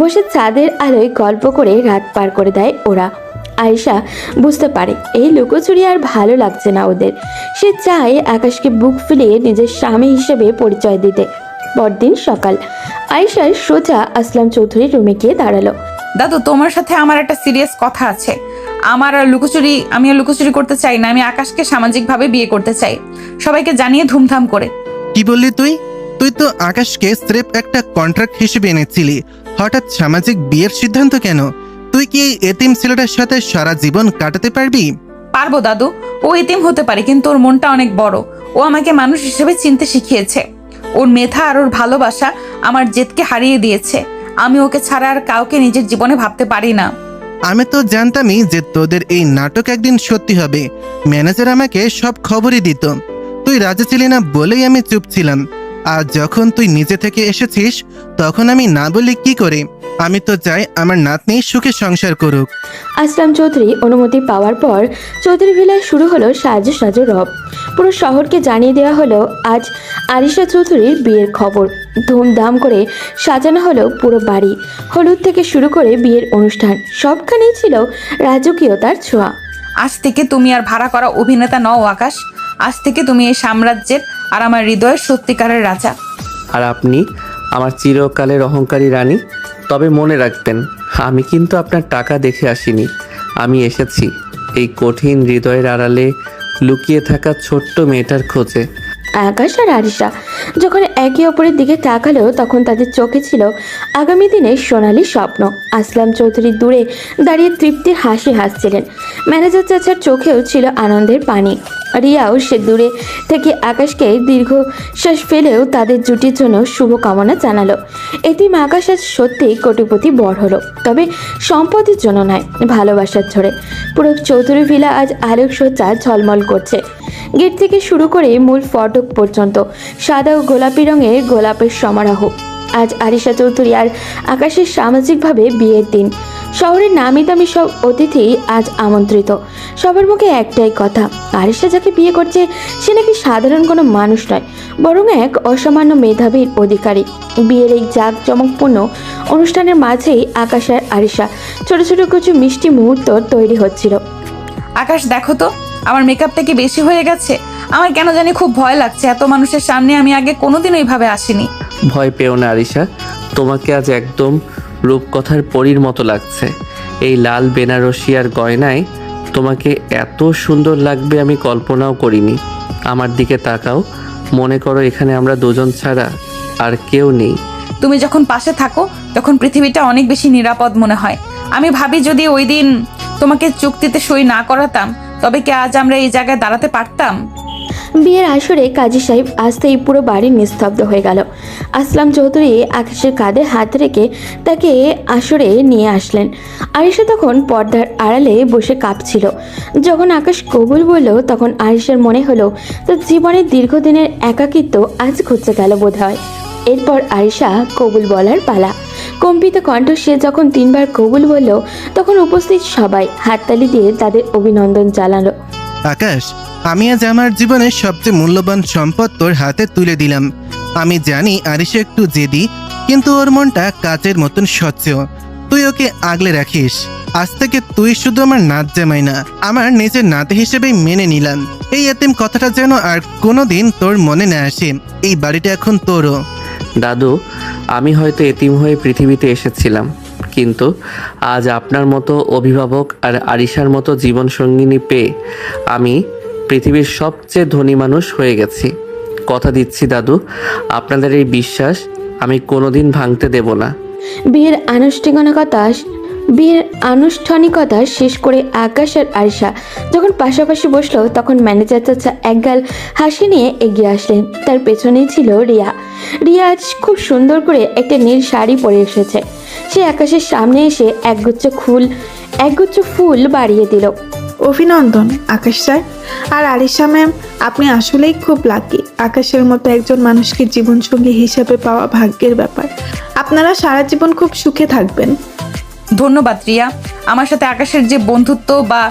বসে চাঁদের আলোয় গল্প করে রাত পার করে দেয় ওরা। আয়েশা বুঝতে পারে এই লুকোচুরি আর ভালো লাগছে না ওদের। সে চায় আকাশকে বুক ফুলিয়ে নিজের স্বামী হিসেবে পরিচয় দিতে। পরদিন সকাল, আয়েশা সোজা আসলাম চৌধুরীর রুমে গিয়ে দাঁড়ালো। দাদু, তোমার সাথে আমার একটা সিরিয়াস কথা আছে। আমি আর লুকোচুরি করতে চাই না। আমি আকাশকে সামাজিকভাবে বিয়ে করতে চাই, সবাইকে জানিয়ে ধুমধাম করে। কি বললি তুই? তুই তো আকাশকে স্রেফ একটা কন্ট্রাক্ট হিসেবে এনেছিলি, হঠাৎ সামাজিক বিয়ের সিদ্ধান্ত কেন? তুই কি এই এতিম ছেলেটার সাথে সারা জীবন কাটাতে পারবি? পারবো দাদু, ও এতিম হতে পারে, কিন্তু ওর মনটা অনেক বড়। ও আমাকে মানুষ হিসেবে চিনতে শিখিয়েছে। ওর মেধা আর ওর ভালোবাসা আমার জেদকে হারিয়ে দিয়েছে। আমি ওকে ছাড়া আর কাউকে নিজের জীবনে ভাবতে পারি না। আমি তো জানতামই যে তোদের এই নাটক একদিন সত্যি হবে। ম্যানেজার আমাকে সব খবরই দিত। তুই রাজি ছিলি না বলেই আমি চুপ ছিলাম। আর যখন তুই নিজে থেকে এসেছিস, তখন আমি না বলি কি করে? আমি তো চাই আমার নাতনি সুখে সংসার করুক। আসলাম চৌধুরী অনুমতি পাওয়ার পর চৌধুরী ভিলায় শুরু হলো সাজো সাজো রব। পুরো শহরকে জানিয়ে দেওয়া হলো আজ আরিশা চৌধুরীর বিয়ের খবর। ধুমধাম করে সাজানো হলো পুরো বাড়ি। হলুদ থেকে শুরু করে বিয়ের অনুষ্ঠান, সবখানেই ছিল রাজকীয়তার ছোঁয়া। আজ থেকে তুমি আর ভাড়া করা অভিনেতা নও আকাশ। আজ থেকে তুমি এই সাম্রাজ্যের আর আমার হৃদয়ের সত্যিকারের রাজা। আর আপনি আমার চিরকালের অহংকারী রানী। তবে মনে রাখবেন, আমি কিন্তু আপনার টাকা দেখে আসিনি। আমি এসেছি এই কঠিন হৃদয়ের আড়ালে লুকিয়ে থাকা ছোট্ট মেয়েটার খোঁজে। আকাশ আর আরিশা যখন একে অপরের দিকে তাকালো, তখন তাদের চোখে ছিল আগামী দিনের সোনালী স্বপ্ন। আসলাম চৌধুরী দূরে দাঁড়িয়ে তৃপ্তির হাসি হাসছিলেন। ম্যানেজার চাচার চোখেও ছিল আনন্দের পানি। রিয়াও সে দূরে থেকে আকাশকে দীর্ঘশ্বাস ফেলেও তাদের জুটির জন্য শুভকামনা জানালো। এতিম আকাশ আজ সত্যি কোটিপতি বড় হলো, তবে সম্পদের জন্য নয়, ভালোবাসার ঝরে। পুরো চৌধুরী ভিলা আজ আলোকসজ্জা ঝলমল করছে। গেট থেকে শুরু করে মূল ফটক পর্যন্ত সাদা ও গোলাপি রঙের গোলাপের সমারোহ। আজ আরিশা চৌধুরী আর আকাশের সামাজিকভাবে বিয়ের দিন। শহরের নামি দামি সব অতিথি আজ আমন্ত্রিত। সবার মুখে একটাই কথা, আরিশা যাকে বিয়ে করছে সে নাকি সাধারণ কোনো মানুষ নয়, বরং এক অসামান্য মেধাবীর অধিকারী। বিয়ের এই জাঁকজমকপূর্ণ অনুষ্ঠানের মাঝেই আকাশ আর আরিশা ছোট ছোট কিছু মিষ্টি মুহূর্ত তৈরি হচ্ছিল। আকাশ, দেখো তো আমার মেকআপটা কি বেশি হয়ে গেছে? আমার কেন জানি খুব ভয় লাগছে। এত মানুষের সামনে আমি আগে কোনোদিন ওইভাবে আসিনি। ভয় পেও না আরিশা, তোমাকে আজ একদম রূপকথার পরীর মতো লাগছে। এই লাল বেনারসি আর গয়নায় তোমাকে এত সুন্দর লাগবে আমি কল্পনাও করিনি। আমার দিকে তাকাও, মনে করো এখানে আমরা দুজন ছাড়া আর কেউ নেই। তুমি যখন পাশে থাকো তখন পৃথিবীটা অনেক বেশি নিরাপদ মনে হয়। আমি ভাবি যদি ওই দিন তোমাকে চুক্তিতে সই না করাতাম, তবে কি আজ আমরা এই জায়গায় দাঁড়াতে পারতাম? বিয়ের আসরে কাজী সাহেব আসতেই পুরো বাড়ি নিস্তব্ধ হয়ে গেল। আসলাম চৌধুরী আকাশের কাঁধে হাত রেখে তাকে আসরে নিয়ে আসলেন। আরিশা তখন পর্দার আড়ালে বসে কাঁপছিল। যখন আকাশ কবুল বলল, তখন আরিশার মনে হলো তার জীবনের দীর্ঘদিনের একাকিত্ব আজ ঘুচে গেল বোধহয়। এরপর আরিশা কবুল বলার পালা। কম্পিত কণ্ঠ সে যখন 3 বার কবুল বলল, তখন উপস্থিত সবাই হাততালি দিয়ে তাদের অভিনন্দন জানালো। আকাশ, আমি আজ আমার জীবনের সবচেয়ে মূল্যবান সম্পদ তোর হাতে তুলে দিলাম। আমি জানি আরিশা একটু জেদি, কিন্তু ওর মনটা কাচের মতন স্বচ্ছ। তুই ওকে আগলে রাখিস। আজ থেকে তুই শুধু আমার নাত জামাই না, আমার নিজের নাতি হিসেবেই মেনে নিলাম। এই এতিম কথাটা যেন আর কোনোদিন তোর মনে না আসে। এই বাড়িটা এখন তোরও। দাদু, আমি হয়তো এতিম হয়ে পৃথিবীতে এসেছিলাম, কিন্তু আজ আপনার মতো অভিভাবক আর আরিশার মতো জীবনসঙ্গিনী পেয়ে আমি পৃথিবীর সবচেয়ে ধনী মানুষ হয়ে গেছি। কথা দিচ্ছি দাদু, আপনাদের এই বিশ্বাস আমি কোনোদিন ভাঙতে দেব না। বিয়ের আনুষ্ঠানিকতা শেষ করে আকাশ আর আরিশা যখন পাশাপাশি বসলো, তখন ম্যানেজার চাচা একগাল হাসি নিয়ে এগিয়ে আসলেন। তার পেছনেই ছিল রিয়া। রিয়া আজ খুব সুন্দর করে একটা নীল শাড়ি পরে এসেছে। সে আকাশের সামনে এসে একগুচ্ছ ফুল বাড়িয়ে দিল। অভিনন্দন আকাশ স্যার আর আরিশা ম্যাম, আপনি আসলেই খুব লাকি। আকাশের মতো একজন মানুষকে জীবনসঙ্গী হিসেবে পাওয়া ভাগ্যের ব্যাপার। আপনারা সারা জীবন খুব সুখে থাকবেন। ধন্যবাদ রিয়া। আমার সাথে আকাশের যে বন্ধুত্ব বা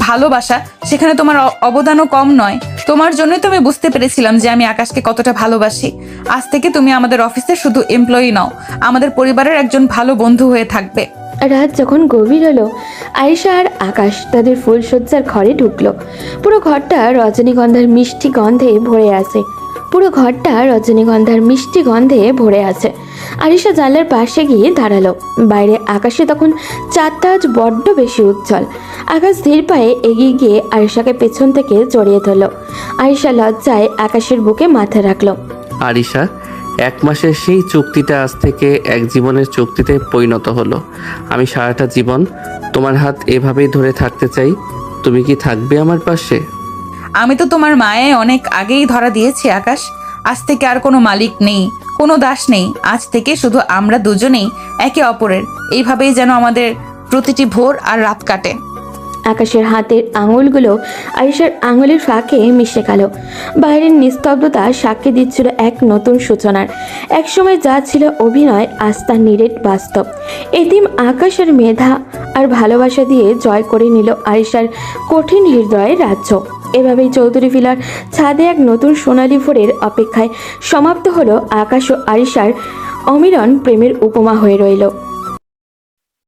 ভালোবাসা, সেখানে তোমার অবদানও কম নয়। তোমার জন্যই তো আমি বুঝতে পেরেছিলাম যে আমি আকাশকে কতটা ভালোবাসি। আজ থেকে তুমি আমাদের অফিসে শুধু এমপ্লয়ি নও, আমাদের পরিবারের একজন ভালো বন্ধু হয়ে থাকবে। রাত যখন গভীর হলো, আয়েশা আর আকাশ তাদের ফুলসজ্জার ঘরে ঢুকলো। পুরো ঘরটা রজনীগন্ধার মিষ্টি গন্ধে ভরে আছে। আরিশা জানলার পাশে গিয়ে দাঁড়ালো। বাইরে আকাশে তখন চাঁদটা আজ বড্ড বেশি উজ্জ্বল। আকাশ ধীর পায়ে এগিয়ে গিয়ে আরিশাকে পেছন থেকে জড়িয়ে ধরল। আরিশা লজ্জায় আকাশের বুকে মাথা রাখলো। আরিশা, 1 মাসের সেই চুক্তিটা আজ থেকে এক জীবনের চুক্তিতে পরিণত হলো। আমি সারাটা জীবন তোমার হাত এভাবেই ধরে থাকতে চাই। তুমি কি থাকবে আমার পাশে? আমি তো তোমার মায়ে অনেক আগেই ধরা দিয়েছি আকাশ। আজ থেকে আর কোনো মালিক নেই, কোনো দাস নেই। আজ থেকে শুধু আমরা দুজনেই একে অপরের। এইভাবেই যেন আমাদের প্রতিটি ভোর আর রাত কাটে। আকাশের হাতের আঙুলগুলো আরিশার আঙুলের ফাঁকে মিশে গেল। বাইরের নিস্তব্ধতা সাক্ষী দিচ্ছিল এক নতুন সূচনার। একসময় যা ছিল অভিনয়, আজ তা নিরেট বাস্তব। এতিম আকাশের মেধা আর ভালোবাসা দিয়ে জয় করে নিল আরিশার কঠিন হৃদয়ের রাজ্য। এভাবেই চৌধুরী ভিলার ছাদে এক নতুন সোনালী ভোরের অপেক্ষায় সমাপ্ত হলো আকাশ ও আরিশার অমিলন প্রেমের উপমা হয়ে রইল।